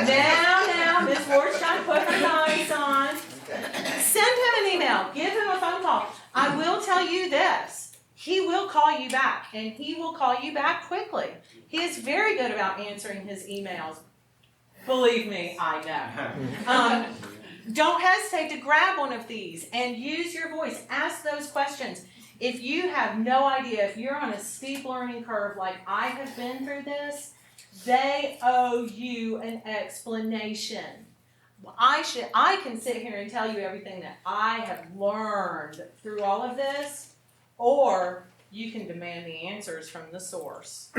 now, Ms. Ward's trying to put her eyes on. Send him an email. Give him a phone call. I will tell you this. He will call you back, and he will call you back quickly. He is very good about answering his emails. Believe me, I know. Don't hesitate to grab one of these and use your voice. Ask those questions. If you have no idea, if you're on a steep learning curve like I have been through this, they owe you an explanation. I can sit here and tell you everything that I have learned through all of this, or you can demand the answers from the source.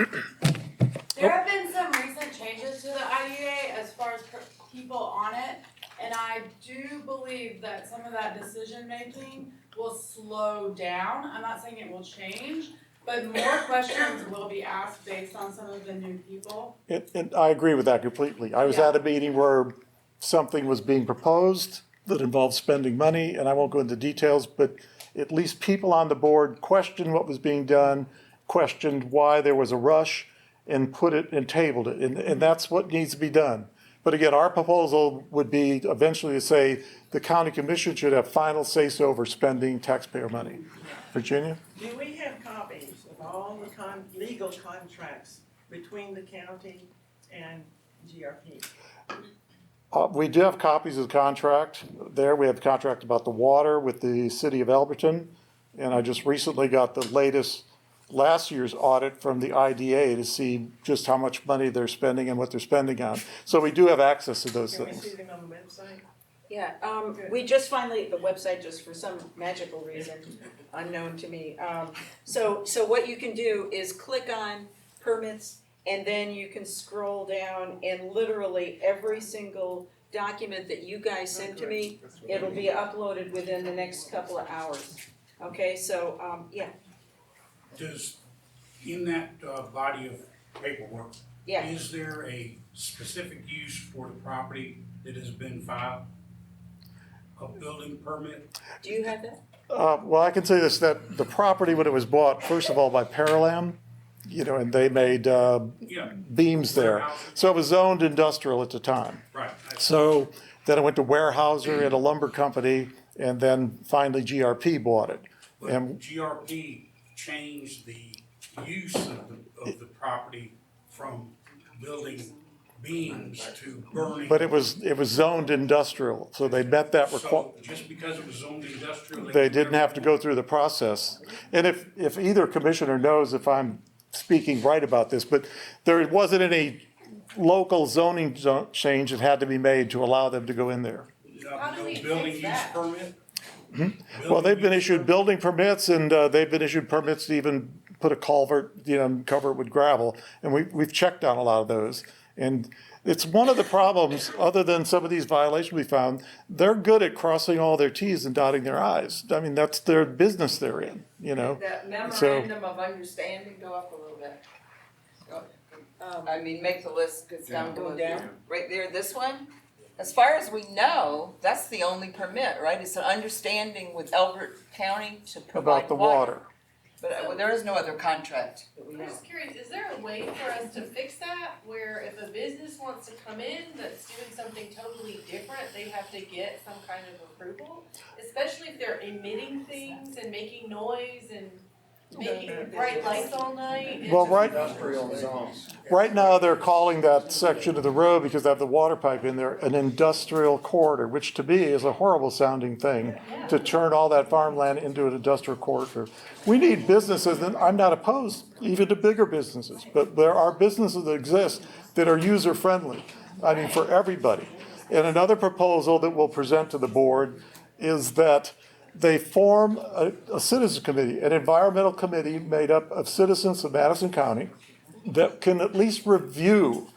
There have been some recent changes to the IDA as far as people on it, and I do believe that some of that decision making will slow down. I'm not saying it will change, but more questions will be asked based on some of the new people.
And I agree with that completely. I was at a meeting where something was being proposed that involved spending money, and I won't go into details, but at least people on the board questioned what was being done, questioned why there was a rush, and put it and tabled it. And that's what needs to be done. But again, our proposal would be eventually to say the county commission should have final say-so over spending taxpayer money. Virginia?
Do we have copies of all the legal contracts between the county and GRP?
We do have copies of the contract there. We have the contract about the water with the city of Elberton. And I just recently got the latest last year's audit from the IDA to see just how much money they're spending and what they're spending on. So we do have access to those things.
Can we see them on the website?
Yeah, we just finally, the website just for some magical reason unknown to me. So what you can do is click on permits, and then you can scroll down, and literally every single document that you guys send to me, it'll be uploaded within the next couple of hours. Okay, so, yeah.
Does, in that body of paperwork,
Yeah.
is there a specific use for the property that has been filed? A building permit?
Do you have that?
Well, I can say this, that the property, when it was bought, first of all, by Paralam, and they made beams there. So it was zoned industrial at the time.
Right.
So then it went to Weyerhaeuser and a lumber company, and then finally GRP bought it.
But
And
GRP changed the use of the property from building beams to burning.
but it was zoned industrial, so they met that
So
requirement.
just because it was zoned industrial.
They didn't have to go through the process. And if either commissioner knows if I'm speaking right about this, but there wasn't any local zoning change that had to be made to allow them to go in there.
How do we fix
Building use
that?
permit?
Well, they've been issued building permits, and they've been issued permits to even put a culvert, cover it with gravel, and we've checked on a lot of those. And it's one of the problems, other than some of these violations we found, they're good at crossing all their Ts and dotting their Is. I mean, that's their business they're in,
That
So-
memorandum of understanding, go up a little bit. I mean, make the list, cause I'm going down, right there, this one. As far as we know, that's the only permit, right? It's an understanding with Elbert County to provide
about the water.
But there is no other contract that we
I'm
know.
just curious, is there a way for us to fix that, where if a business wants to come in that's doing something totally different, they have to get some kind of approval? Especially if they're emitting things and making noise and making bright lights all night?
Well, right,
Industrial zones.
right now, they're calling that section of the road, because they have the water pipe in there, an industrial corridor, which to me is a horrible sounding thing, to turn all that farmland into an industrial corridor. We need businesses, and I'm not opposed even to bigger businesses, but there are businesses that exist that are user-friendly, I mean, for everybody. And another proposal that we'll present to the board is that they form a citizen committee, an environmental committee made up of citizens of Madison County that can at least review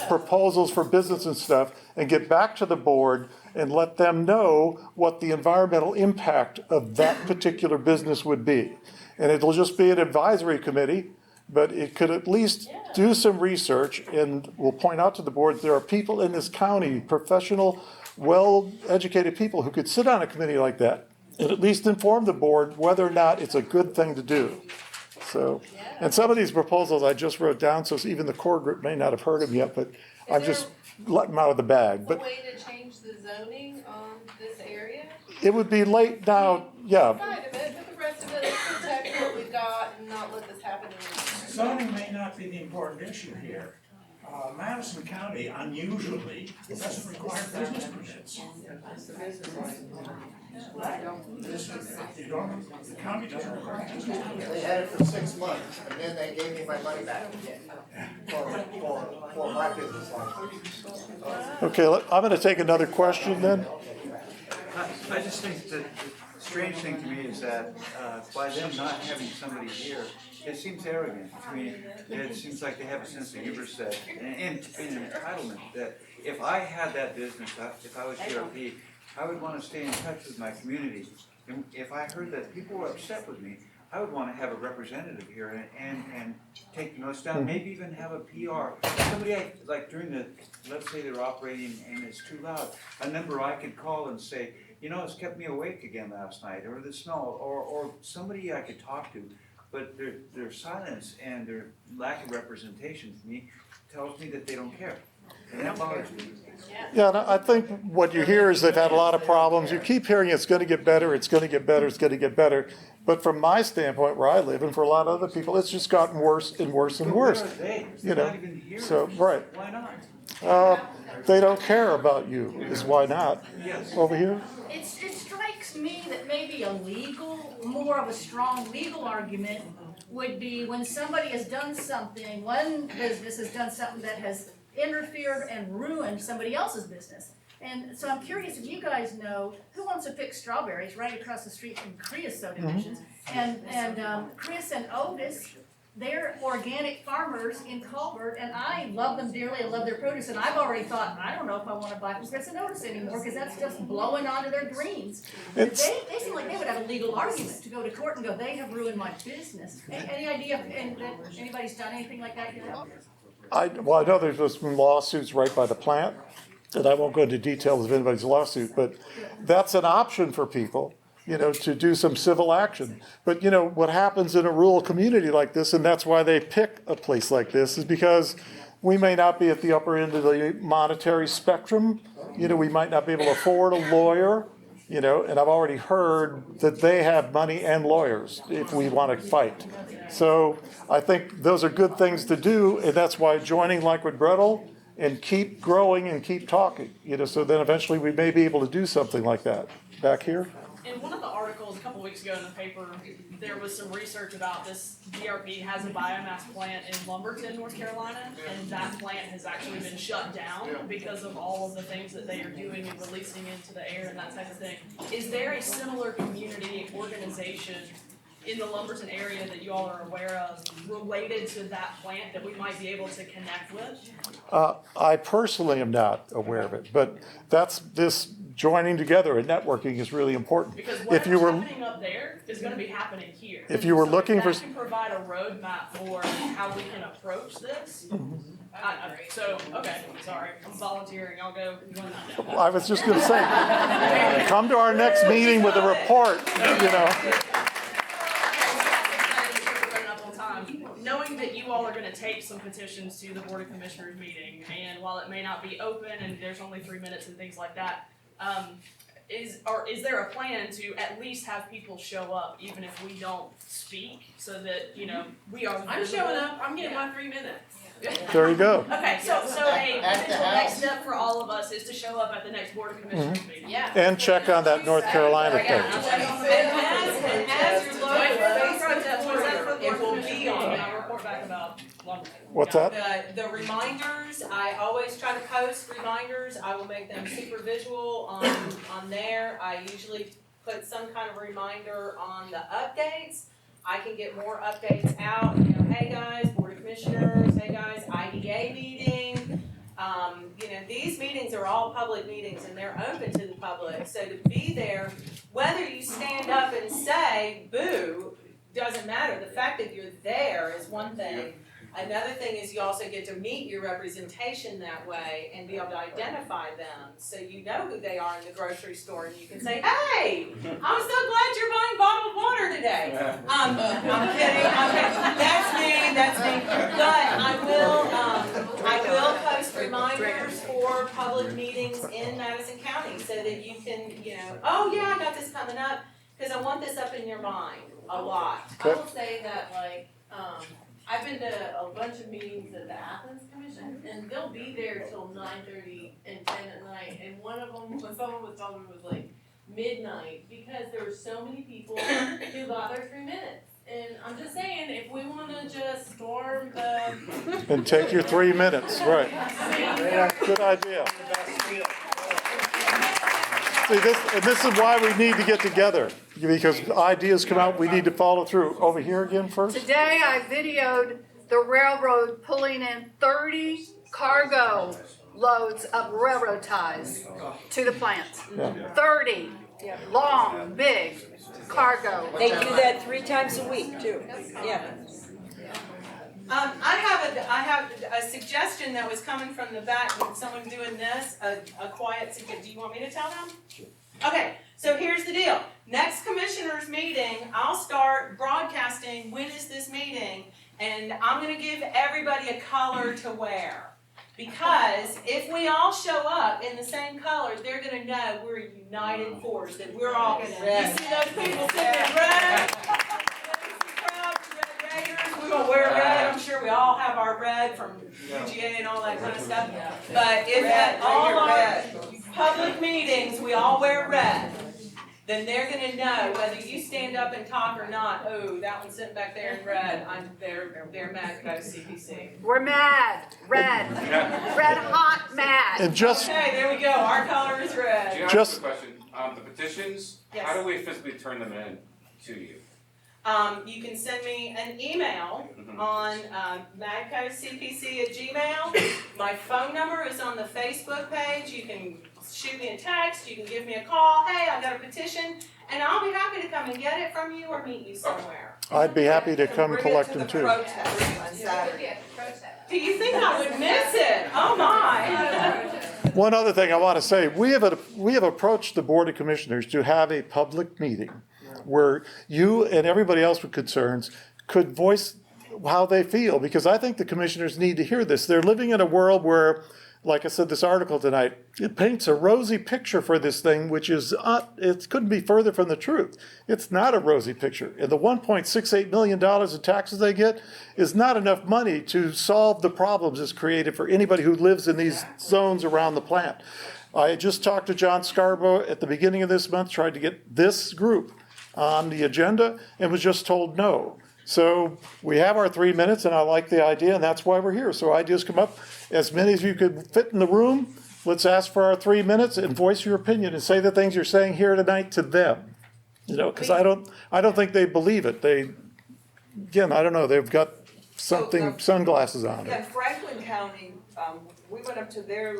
proposals for business and stuff and get back to the board and let them know what the environmental impact of that particular business would be. And it'll just be an advisory committee, but it could at least do some research, and we'll point out to the board, there are people in this county, professional, well-educated people who could sit on a committee like that and at least inform the board whether or not it's a good thing to do. So, and some of these proposals I just wrote down, so even the core group may not have heard them yet, but I'm just letting them out of the bag.
A
But
way to change the zoning on this area?
it would be late now, yeah.
Side of it, but the rest of it, let's protect what we've got and not let this happen anymore.
Zoning may not be the important issue here. Madison County unusually doesn't require business permits. The county doesn't require business permits.
They had it for 6 months, and then they gave me my money back for my business license.
Okay, I'm gonna take another question then.
I just think that the strange thing to me is that by them not having somebody here, it seems arrogant. I mean, it seems like they have a sense of hubris that, and an entitlement that if I had that business, if I was GRP, I would want to stay in touch with my community. And if I heard that people were upset with me, I would want to have a representative here and take notes down, maybe even have a PR. Somebody like during the, let's say they're operating and it's too loud, a number I could call and say, it's kept me awake again last night, or the smell, or somebody I could talk to. But their silence and their lack of representation to me tells me that they don't care. And that bothers me.
Yeah, and I think what you hear is they've had a lot of problems. You keep hearing it's gonna get better, it's gonna get better, it's gonna get better. But from my standpoint, where I live, and for a lot of other people, it's just gotten worse and worse and worse. So, right.
Why not?
They don't care about you, is why not. Over here?
It strikes me that maybe more of a strong legal argument would be when somebody has done something, one business has done something that has interfered and ruined somebody else's business. And so I'm curious if you guys know who wants to pick strawberries right across the street from Chris subdivisions. And Chris and Otis, they're organic farmers in Colbert, and I love them dearly. I love their produce, and I've already thought, I don't know if I want to buy from Chris and Otis anymore because that's just blowing onto their greens. They seem like they would have a legal argument to go to court and go, they have ruined my business. Any idea if anybody's done anything like that yet?
I know there's some lawsuits right by the plant, and I won't go into details of anybody's lawsuit, but that's an option for people, to do some civil action. But, what happens in a rural community like this, and that's why they pick a place like this, is because we may not be at the upper end of the monetary spectrum. We might not be able to afford a lawyer, and I've already heard that they have money and lawyers if we want to fight. So I think those are good things to do, and that's why joining Lakewood Brettel and keep growing and keep talking, so then eventually we may be able to do something like that. Back here?
In one of the articles a couple weeks ago in the paper, there was some research about this DRP has a biomass plant in Lumberton, North Carolina, and that plant has actually been shut down because of all of the things that they are doing and releasing into the air and that type of thing. Is there a similar community organization in the Lumberton area that you all are aware of related to that plant that we might be able to connect with?
I personally am not aware of it, but this joining together and networking is really important.
Because
If you
whatever's
were,
happening up there is going to be happening here.
If you were
So
looking
if
for-
that can provide a roadmap for how we can approach this. Okay, sorry, I'm volunteering. I'll go.
I was just going to say, come to our next meeting with a report, you know.
Knowing that you all are gonna take some petitions to the Board of Commissioners meeting, and while it may not be open and there's only 3 minutes and things like that, is there a plan to at least have people show up, even if we don't speak, so that, you know, we are.
I'm showing up, I'm getting my 3 minutes.
There you go.
Okay, so a potential next step for all of us is to show up at the next Board of Commissioners meeting.
Yeah.
And check on that North Carolina thing.
It will be on, and I'll report back about Lumberton.
What's that?
The reminders, I always try to post reminders. I will make them super visual on there. I usually put some kind of reminder on the updates. I can get more updates out, you know, hey guys, Board of Commissioners, hey guys, IDA meeting. You know, these meetings are all public meetings and they're open to the public. So to be there, whether you stand up and say boo, doesn't matter. The fact that you're there is one thing. Another thing is you also get to meet your representation that way and be able to identify them so you know who they are in the grocery store and you can say, hey, I'm so glad you're buying bottled water today. I'm kidding. That's me. But I will post reminders for public meetings in Madison County so that you can, you know, oh yeah, I got this coming up because I want this up in your mind a lot.
I will say that, like, I've been to a bunch of meetings at the Athens Commission, and they'll be there till 9:30 and 10 at night. And one of them, when someone was telling me, was like midnight because there were so many people who got their 3 minutes. And I'm just saying, if we want to just storm the
And take your 3 minutes, right. Good idea. See, this is why we need to get together, because ideas come out, we need to follow through. Over here again first?
Today I videoed the railroad pulling in 30 cargo loads of railroad ties to the plant. 30 long, big cargo.
They do that 3 times a week too. Yeah.
I have a suggestion that was coming from the back when someone's doing this, a quiet suggestion. Do you want me to tell them? Okay, so here's the deal. Next commissioners meeting, I'll start broadcasting when is this meeting, and I'm going to give everybody a color to wear. Because if we all show up in the same color, they're going to know we're a united force, that we're all going to. You see those people sitting in red? We're going to wear red. I'm sure we all have our red from UGA and all that kind of stuff. But if at all our public meetings we all wear red, then they're going to know whether you stand up and talk or not. Oh, that one's sitting back there in red. They're mad about CPC.
We're mad. Red. Red hot mad.
And just
okay, there we go. Our color is red.
Do you have a question? The petitions,
Yes.
how do we physically turn them in to you?
You can send me an email on madcocpc@gmail. My phone number is on the Facebook page. You can shoot me a text. You can give me a call. Hey, I got a petition. And I'll be happy to come and get it from you or meet you somewhere.
I'd be happy to come collect them too.
Do you think I would miss it? Oh my.
One other thing I want to say, we have approached the Board of Commissioners to have a public meeting where you and everybody else with concerns could voice how they feel, because I think the commissioners need to hear this. They're living in a world where, like I said, this article tonight, it paints a rosy picture for this thing, which is, it couldn't be further from the truth. It's not a rosy picture. And the $1.68 million in taxes they get is not enough money to solve the problems it's created for anybody who lives in these zones around the plant. I just talked to John Scarborough at the beginning of this month, tried to get this group on the agenda, and was just told no. So we have our 3 minutes, and I like the idea, and that's why we're here. So ideas come up. As many as you could fit in the room, let's ask for our 3 minutes and voice your opinion and say the things you're saying here tonight to them. You know, because I don't think they believe it. Again, I don't know, they've got sunglasses on.
Yeah, Franklin County, we went up to their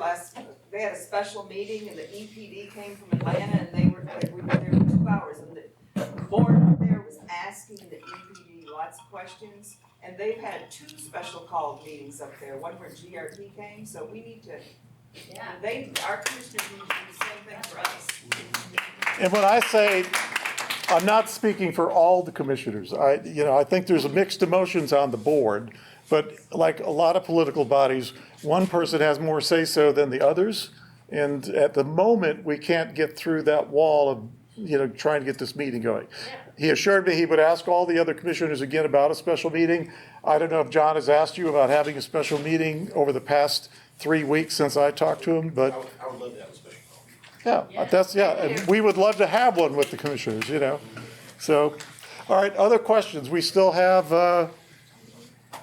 they had a special meeting and the EPD came from Atlanta and we were there for 2 hours and the board up there was asking the EPD lots of questions and they've had 2 special called meetings up there, one where GRP came, so we need to, our commissioners need to do the same thing for us.
And when I say, I'm not speaking for all the commissioners. I think there's mixed emotions on the board, but like a lot of political bodies, one person has more say-so than the others. And at the moment, we can't get through that wall of, trying to get this meeting going. He assured me he would ask all the other commissioners again about a special meeting. I don't know if John has asked you about having a special meeting over the past 3 weeks since I talked to him, but.
I would love to have a special.
And we would love to have one with the commissioners, So, all right, other questions? We still have a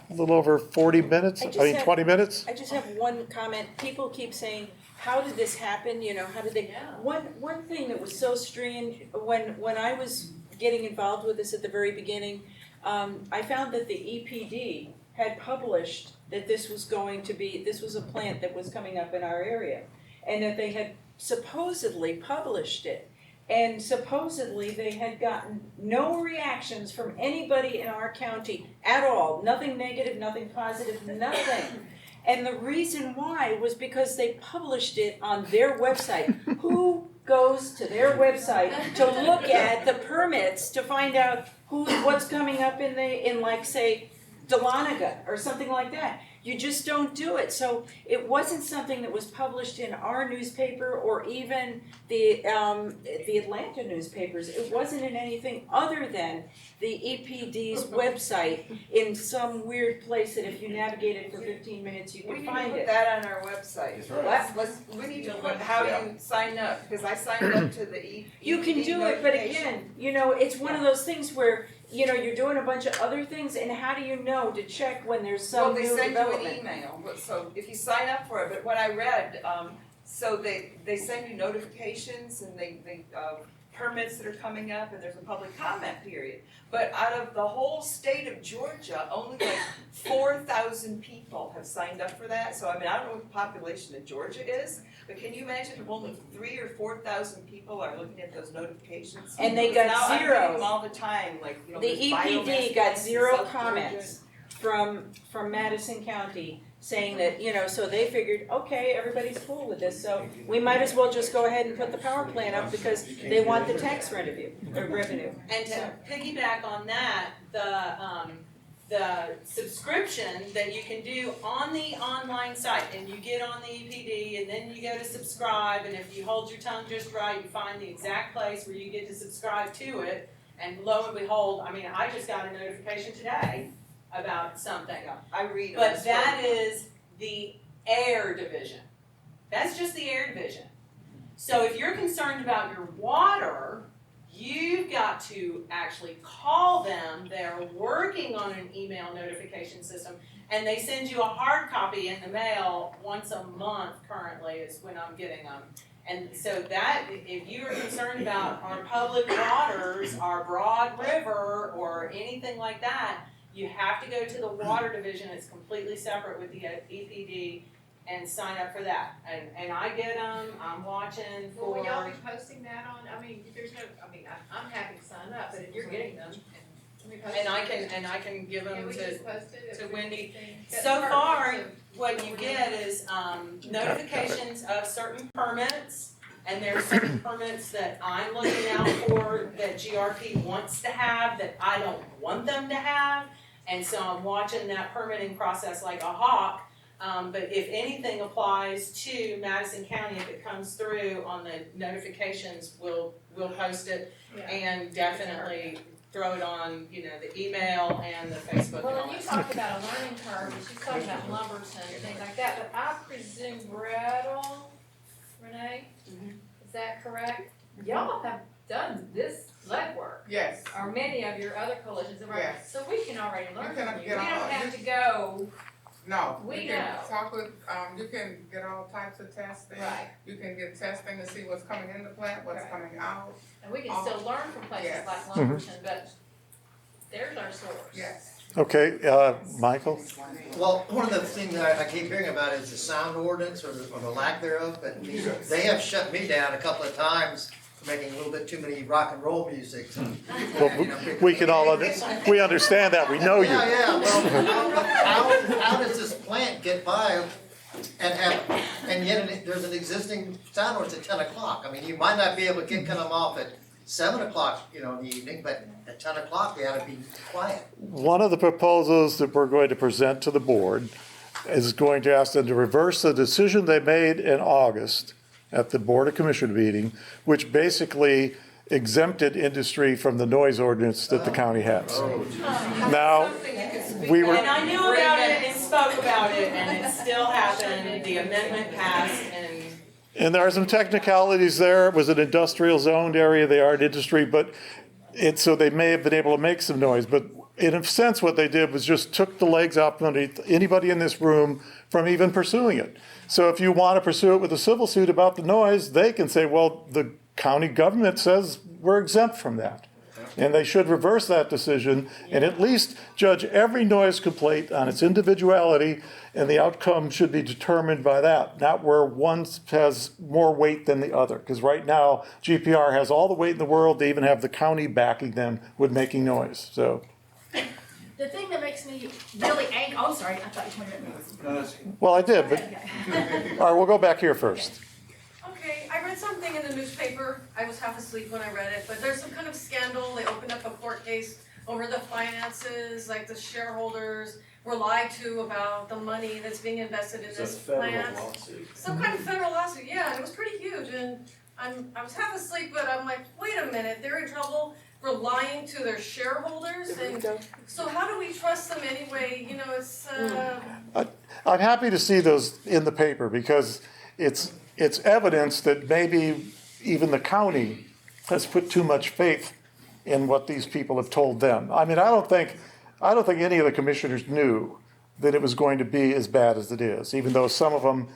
little over 40 minutes, 20 minutes?
I just have one comment. People keep saying, how did this happen? How did they? One thing that was so strange, when I was getting involved with this at the very beginning, I found that the EPD had published that this was a plant that was coming up in our area, and that they had supposedly published it, and supposedly they had gotten no reactions from anybody in our county at all, nothing negative, nothing positive, nothing. And the reason why was because they published it on their website. Who goes to their website to look at the permits to find out what's coming up in like say Dahlonega or something like that? You just don't do it. So it wasn't something that was published in our newspaper or even the Atlanta newspapers. It wasn't in anything other than the EPD's website in some weird place that if you navigate it for 15 minutes you can find it.
We need to put that on our website. We need to put how you sign up, because I signed up to the EPD.
You can do it, but again, it's one of those things where you're doing a bunch of other things, and how do you know to check when there's some new development?
Well, they send you an email, so if you sign up for it, but what I read, so they send you notifications and they permits that are coming up, and there's a public comment period. But out of the whole state of Georgia, only like 4,000 people have signed up for that. So I don't know what the population of Georgia is, but can you imagine if only 3,000 or 4,000 people are looking at those notifications?
And they got
now
zero.
I'm reading them all the time,
The EPD got 0 comments from Madison County saying that, so they figured, okay, everybody's cool with this, so we might as well just go ahead and put the power plant up because they want the tax revenue.
And to piggyback on that, the subscription that you can do on the online site, and you get on the EPD and then you go to subscribe, and if you hold your tongue just right, you find the exact place where you get to subscribe to it, and lo and behold, I just got a notification today about something.
I read
But that is the air division. That's just the air division. So if you're concerned about your water, you've got to actually call them. They're working on an email notification system, and they send you a hard copy in the mail once a month currently is when I'm getting them. And so that, if you are concerned about our public waters, our Broad River, or anything like that, you have to go to the water division. It's completely separate with the EPD, and sign up for that. And I get them. I'm watching for.
Will y'all be posting that on? I'm happy to sign up, but if you're getting them,
and I can give them to Wendy.
That's
So
part
far,
of
what you get is notifications of certain permits, and there are certain permits that I'm looking out for that GRP wants to have that I don't want them to have, and so I'm watching that permitting process like a hawk. But if anything applies to Madison County, if it comes through on the notifications, we'll post it and definitely throw it on, the email and the Facebook.
Well, and you talked about a learning curve, and she's talking about Lumberton and things like that, but I presume Gretel Renee? Is that correct? Y'all have done this legwork.
Yes.
Or many of your other coalitions have already,
Yes.
so we can already learn
You can
from you. We
get
don't
all-
have to go.
No,
We
you can
know.
talk with, you can get all types of testing.
Right.
You can get testing to see what's coming in the plant, what's
Right.
coming out.
And we can still learn from places
Yes.
like
Mm-hmm.
Lumberton, but there's our source.
Yes.
Okay, Michael?
Well, one of the things that I keep hearing about is the sound ordinance or the lack thereof, but they have shut me down a couple of times for making a little bit too many rock and roll music.
Well, we can all, we understand that, we know you.
Yeah, well, how does this plant get by and yet there's an existing sound ordinance at 10 o'clock? I mean, you might not be able to get them off at 7 o'clock, in the evening, but at 10 o'clock they ought to be quiet.
One of the proposals that we're going to present to the board is going to ask them to reverse the decision they made in August at the Board of Commission meeting, which basically exempted industry from the noise ordinance that the county has. Now, we were.
And I knew about it and spoke about it, and it still happened. The amendment passed,
And there are some technicalities there. It was an industrial zoned area. They are an industry, but so they may have been able to make some noise. But in a sense, what they did was just took the legs out from underneath anybody in this room from even pursuing it. So if you want to pursue it with a civil suit about the noise, they can say, well, the county government says we're exempt from that. And they should reverse that decision and at least judge every noise complaint on its individuality, and the outcome should be determined by that, not where one has more weight than the other. Because right now, GPR has all the weight in the world. They even have the county backing them with making noise. So,
The thing that makes me really angry, oh, sorry, I thought you pointed at me.
well, I did, but all right, we'll go back here first.
Okay, I read something in the newspaper, I was half asleep when I read it, but there's some kind of scandal, they opened up a court case over the finances, like the shareholders were lied to about the money that's being invested in this plant. Some kind of federal lawsuit, yeah, and it was pretty huge, and I was half asleep, but I'm like, wait a minute, they're in trouble for lying to their shareholders, and so how do we trust them anyway, it's,
I'm happy to see those in the paper because it's evidence that maybe even the county has put too much faith in what these people have told them. I mean, I don't think any of the commissioners knew that it was going to be as bad as it is, even though some of them,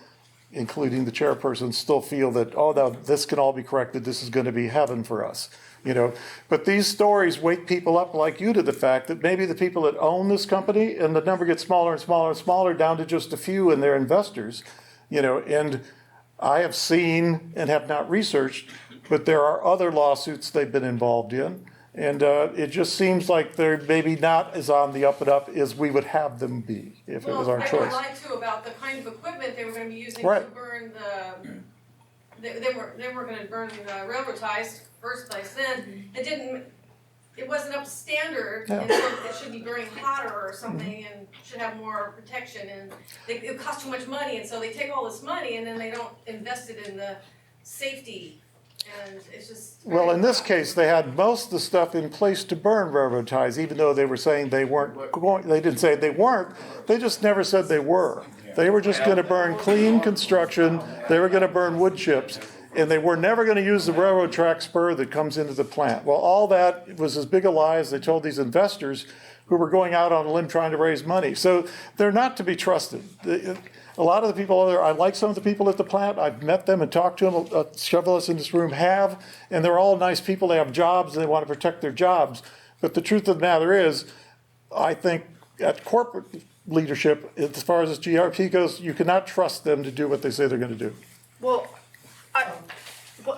including the chairperson, still feel that, oh, no, this can all be corrected, this is going to be heaven for us. But these stories wake people up like you to the fact that maybe the people that own this company, and the number gets smaller and smaller and smaller down to just a few and their investors, and I have seen and have not researched, but there are other lawsuits they've been involved in. And it just seems like they're maybe not as on the up and up as we would have them be if it was our
Well,
choice.
I was lied to about the kind of equipment they were gonna be using to
Right.
burn they were gonna burn the railroad ties first place, then it wasn't up to standard, and so it should be burning hotter or something and should have more protection, and it costs too much money, and so they take all this money and then they don't invest it in the safety, and it's just.
Well, in this case, they had most of the stuff in place to burn railroad ties, even though they were saying they weren't going, they didn't say they weren't, they just never said they were. They were just gonna burn clean construction, they were gonna burn wood chips, and they were never gonna use the railroad track spur that comes into the plant. Well, all that was as big a lie as they told these investors who were going out on a limb trying to raise money. So they're not to be trusted. A lot of the people there, I like some of the people at the plant, I've met them and talked to them, several of us in this room have, and they're all nice people, they have jobs, and they want to protect their jobs. But the truth of the matter is, I think at corporate leadership, as far as this GRP goes, you cannot trust them to do what they say they're gonna do.
Well,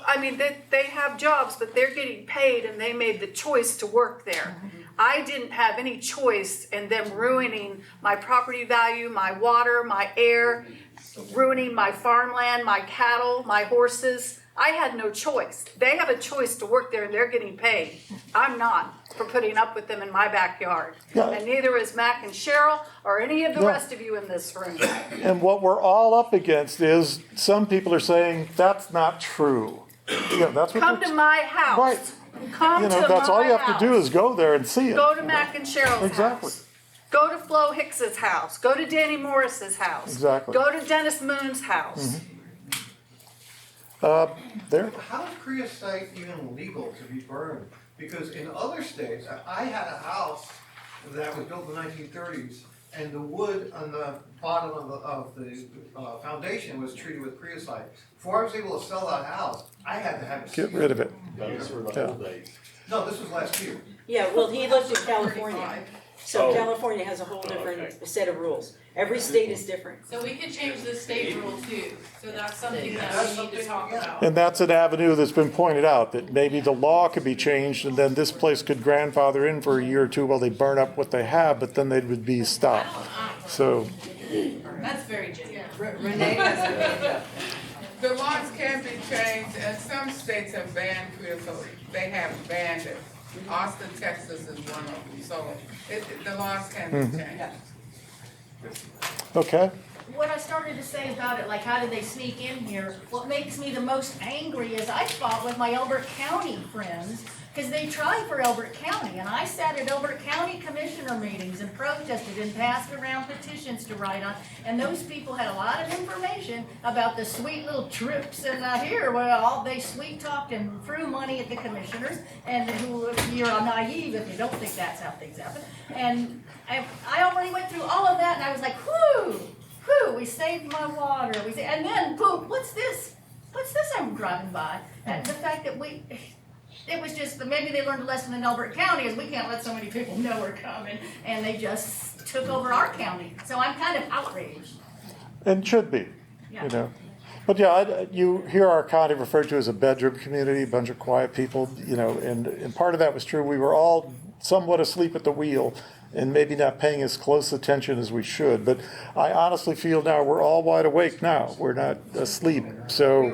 I mean, they have jobs, but they're getting paid and they made the choice to work there. I didn't have any choice in them ruining my property value, my water, my air, ruining my farmland, my cattle, my horses. I had no choice. They have a choice to work there and they're getting paid. I'm not for putting up with them in my backyard.
Yeah.
And neither is Mac and Cheryl or any of the rest of you in this room.
And what we're all up against is, some people are saying, that's not true. That's what
Come to my house.
Right.
Come to
that's all you have
my
to do
house.
is go there and see it.
Go to Mac and Cheryl's
Exactly.
house. Go to Flo Hicks's house. Go to Danny Morris's house.
Exactly.
Go to Dennis Moon's house.
There,
How is creosote even legal to be burned? Because in other states, I had a house that was built in the 1930s, and the wood on the bottom of the foundation was treated with creosote. Before I was able to sell that house, I had to have it.
get rid of it.
No, this was last year.
Yeah, well, he looked at California. So California has a whole different set of rules. Every state is different.
So we could change the state rule too, so that's something that we need to talk about.
And that's an avenue that's been pointed out, that maybe the law could be changed, and then this place could grandfather in for a year or two while they burn up what they have, but then they would be stopped. So,
That's very genuine.
Renee has
The laws can be changed, and some states have banned creosote. They have banned it. Austin, Texas is one of them, so the laws can be changed.
okay.
What I started to say about it, like how did they sneak in here, what makes me the most angry is I fought with my Elbert County friends, because they tried for Elbert County, and I sat at Elbert County commissioner meetings and protested and passed around petitions to write on, and those people had a lot of information about the sweet little trips and here, well, they sweet talked and threw money at the commissioners, and who, you're naive if you don't think that's how things happen, and I already went through all of that, and I was like, whew, we saved my water, and then, boom, what's this I'm driving by, and the fact that it was just, maybe they learned a lesson in Elbert County is we can't let so many people know we're coming, and they just took over our county. So I'm kind of outraged.
And should be,
Yeah.
you know. But yeah, you hear our county referred to as a bedroom community, a bunch of quiet people, you know, and part of that was true. We were all somewhat asleep at the wheel and maybe not paying as close attention as we should. But I honestly feel now we're all wide awake now. We're not asleep. So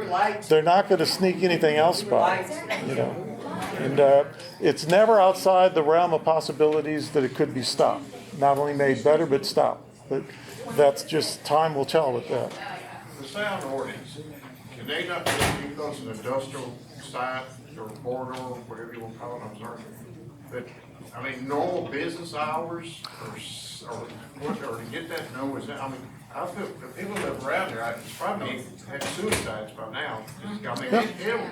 they're not going to sneak anything else by, you know. And it's never outside the realm of possibilities that it could be stopped. Not only made better, but stopped. But that's just, time will tell with that.
The sound ordinance, can they not just be close to an industrial site or corridor, whatever you want to call it, I'm sorry. But, I mean, normal business hours or to get that noise, I mean, I feel the people that live around there, it's probably had suicides by now. I mean,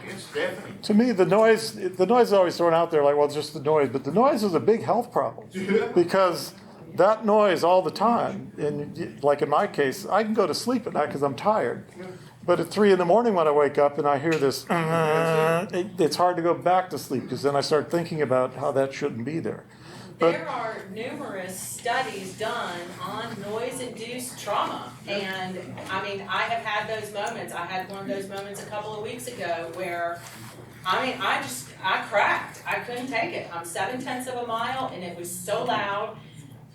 it's deafening.
To me, the noise is always thrown out there like, well, it's just the noise. But the noise is a big health problem. Because that noise all the time, and like in my case, I can go to sleep at night because I'm tired. But at 3 a.m. when I wake up and I hear this, it's hard to go back to sleep because then I start thinking about how that shouldn't be there.
There are numerous studies done on noise-induced trauma, and I mean, I have had those moments. I had one of those moments a couple of weeks ago where, I mean, I cracked. I couldn't take it. I'm 7/10 of a mile, and it was so loud,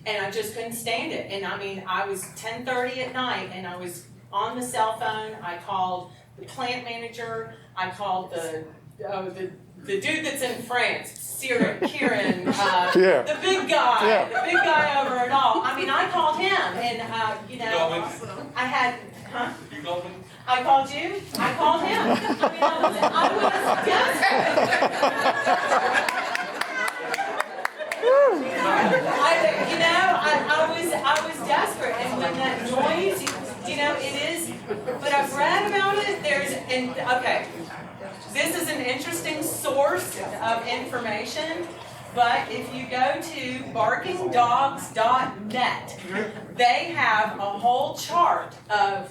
and I just couldn't stand it. And I mean, I was 10:30 at night, and I was on the cell phone. I called the plant manager. I called the dude that's in France, Kieran, the big guy over it all. I mean, I called him, and you know, I had,
You called me?
I called you. I called him. I mean, I was desperate. I was desperate, and when that noise, you know, it is. But I've read about it. Okay. This is an interesting source of information, but if you go to barkingdogs.net, they have a whole chart of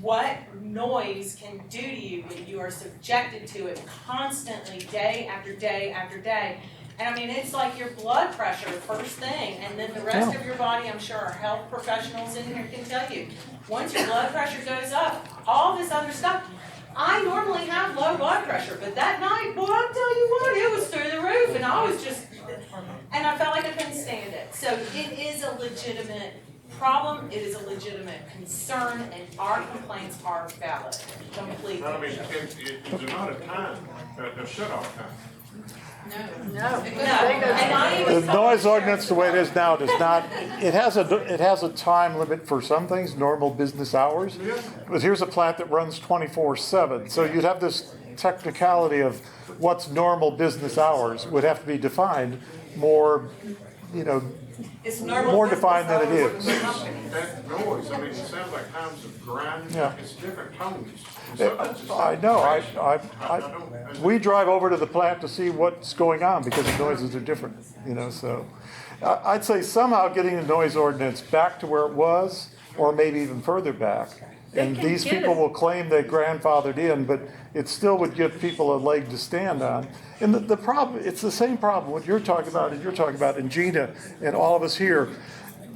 what noise can do to you when you are subjected to it constantly, day after day after day. And I mean, it's like your blood pressure first thing, and then the rest of your body, I'm sure our health professionals in here can tell you. Once your blood pressure goes up, all this other stuff. I normally have low blood pressure, but that night, boy, I'll tell you what, it was through the roof, and and I felt like I couldn't stand it. So it is a legitimate problem, it is a legitimate concern, and our complaints are valid, completely.
I mean, it's not a time, a shut-off time.
No.
The noise ordinance, the way it is now, does not. It has a time limit for some things, normal business hours. But here's a plant that runs 24/7, so you'd have this technicality of what's normal business hours would have to be defined more
It's normal
more
business
defined than it
hours
is.
for the company.
That noise, I mean, it sounds like times of grinding,
Yeah.
it's different tones. Some of it's just
I know,
don't-
we drive over to the plant to see what's going on because the noises are different, so. I'd say somehow getting the noise ordinance back to where it was, or maybe even further back. And
can
these
get
people
it.
will claim they grandfathered in, but it still would give people a leg to stand on. And the problem, it's the same problem, what you're talking about, and Gina, and all of us here.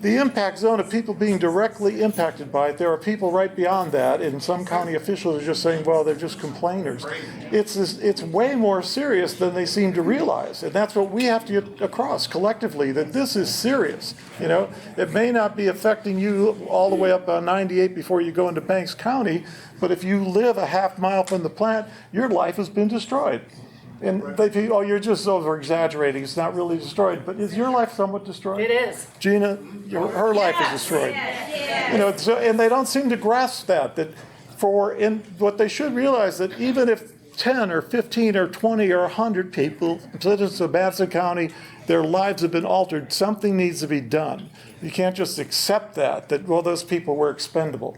The impact zone of people being directly impacted by it, there are people right beyond that, and some county officials are just saying, well, they're just complainers. It's way more serious than they seem to realize, and that's what we have to get across collectively, that this is serious. It may not be affecting you all the way up on 98 before you go into Banks County, but if you live a half mile from the plant, your life has been destroyed. And they think, oh, you're just over-exaggerating, it's not really destroyed. But is your life somewhat destroyed?
It is.
Gina, her life is destroyed. And they don't seem to grasp that what they should realize that even if 10 or 15 or 20 or 100 people, citizens of Madison County, their lives have been altered, something needs to be done. You can't just accept that, well, those people were expendable,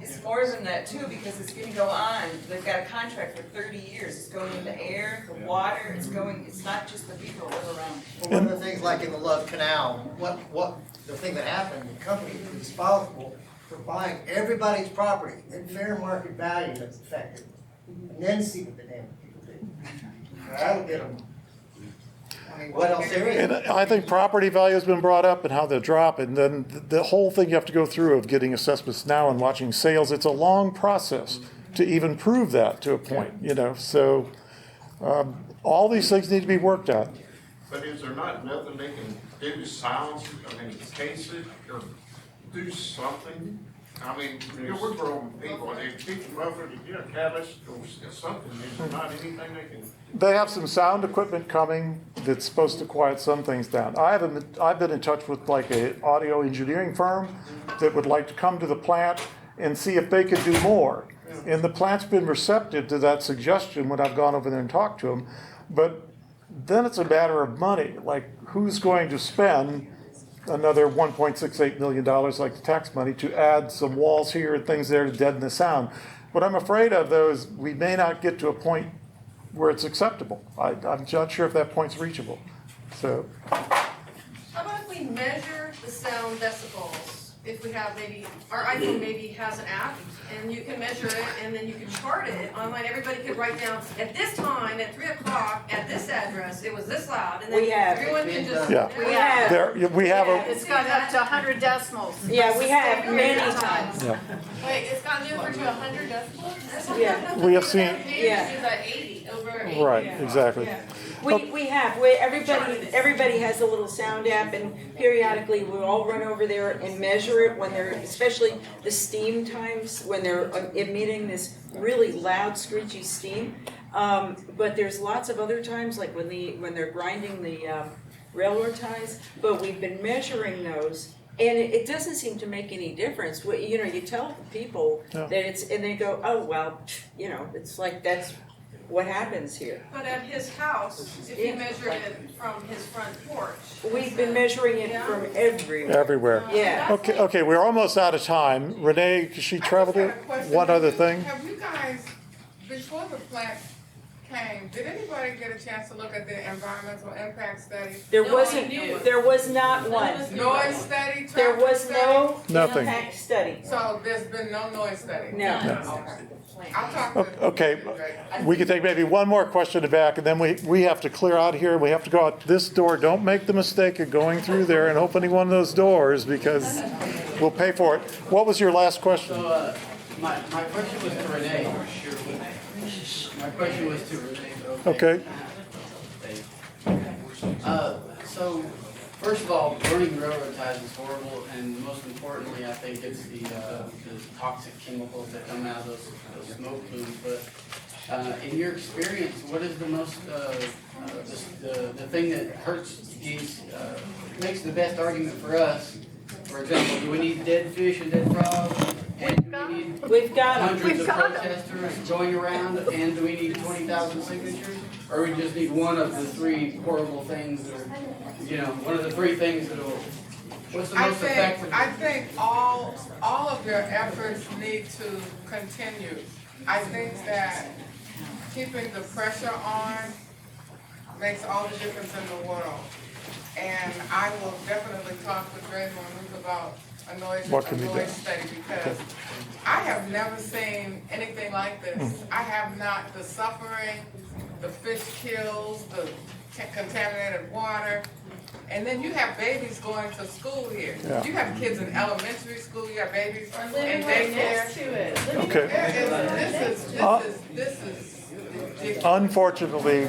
It's more than that too, because it's gonna go on, they've got a contract for 30 years, it's going into air, the water, it's not just the people that live around.
Well, one of the things like in the Love Canal, the thing that happened, the company is responsible for buying everybody's property at fair market value that's affected. And then see what the damn people do. That'll get them. I mean, what else there is?
And I think property value has been brought up and how they drop, and then the whole thing you have to go through of getting assessments now and watching sales, it's a long process to even prove that to a point, so all these things need to be worked out.
But is there not nothing they can do to silence, case it, or do something? I mean, we're grown people, they teach them over to get a catalyst or something, is there not anything they can?
They have some sound equipment coming that's supposed to quiet some things down. I've been in touch with like an audio engineering firm that would like to come to the plant and see if they could do more. And the plant's been receptive to that suggestion when I've gone over there and talked to them. But then it's a matter of money, like who's going to spend another $1.68 million, like the tax money, to add some walls here and things there to deaden the sound. What I'm afraid of, though, is we may not get to a point where it's acceptable. I'm not sure if that point's reachable. So,
How about if we measure the sound decibels? If we have our iPhone maybe has an app, and you can measure it, and then you can chart it online. Everybody could write down, at this time, at 3 o'clock, at this address, it was this loud, and then everyone can just.
yeah. We have
It's got up to 100 decimals.
Yeah, we have many times.
Yeah.
Wait, it's gotten over to 100 decibels?
Yeah.
We have seen.
Yeah. Is at 80, over 80.
Right, exactly.
Everybody has a little sound app, and periodically we all run over there and measure it when they're, especially the steam times, when they're emitting this really loud screechy steam. But there's lots of other times, like when they're grinding the railroad ties, but we've been measuring those. And it doesn't seem to make any difference. You tell people that and they go, oh, well, it's like that's what happens here.
But at his house, if you measure it from his front porch.
We've been measuring it from everywhere.
Everywhere.
Yeah.
Okay, we're almost out of time. Renee, she traveled it. One other thing.
Have you guys, before the plant came, did anybody get a chance to look at the environmental impact study?
There was not one.
Noise study,
There was no
Nothing.
impact study.
So there's been no noise study?
No.
Okay. I'll talk to.
Okay, we can take maybe one more question back, and then we have to clear out here. We have to go out this door. Don't make the mistake of going through there and opening one of those doors, because we'll pay for it. What was your last question?
So, my question was to Renee. My question was to Renee.
Okay.
So, first of all, burning railroad ties is horrible, and most importantly, I think it's the toxic chemicals that come out of those smoke plumes. But in your experience, what is the most the thing that hurts these makes the best argument for us? For example, do we need dead fish and dead frogs? And do we need
We've got 'em.
hundreds of protesters going around, and do we need 20,000 signatures? Or we just need one of the three horrible things that are, one of the three things that will, what's the most effective?
I think all of your efforts need to continue. I think that keeping the pressure on makes all the difference in the world. And I will definitely talk with Raymond about a noise study, because I have never seen anything like this. I have not, the suffering, the fish kills, the contaminated water, and then you have babies going to school here.
Yeah.
You have kids in elementary school, you have babies in
living right
daycare.
next to it.
Okay.
This is ridiculous.
Unfortunately,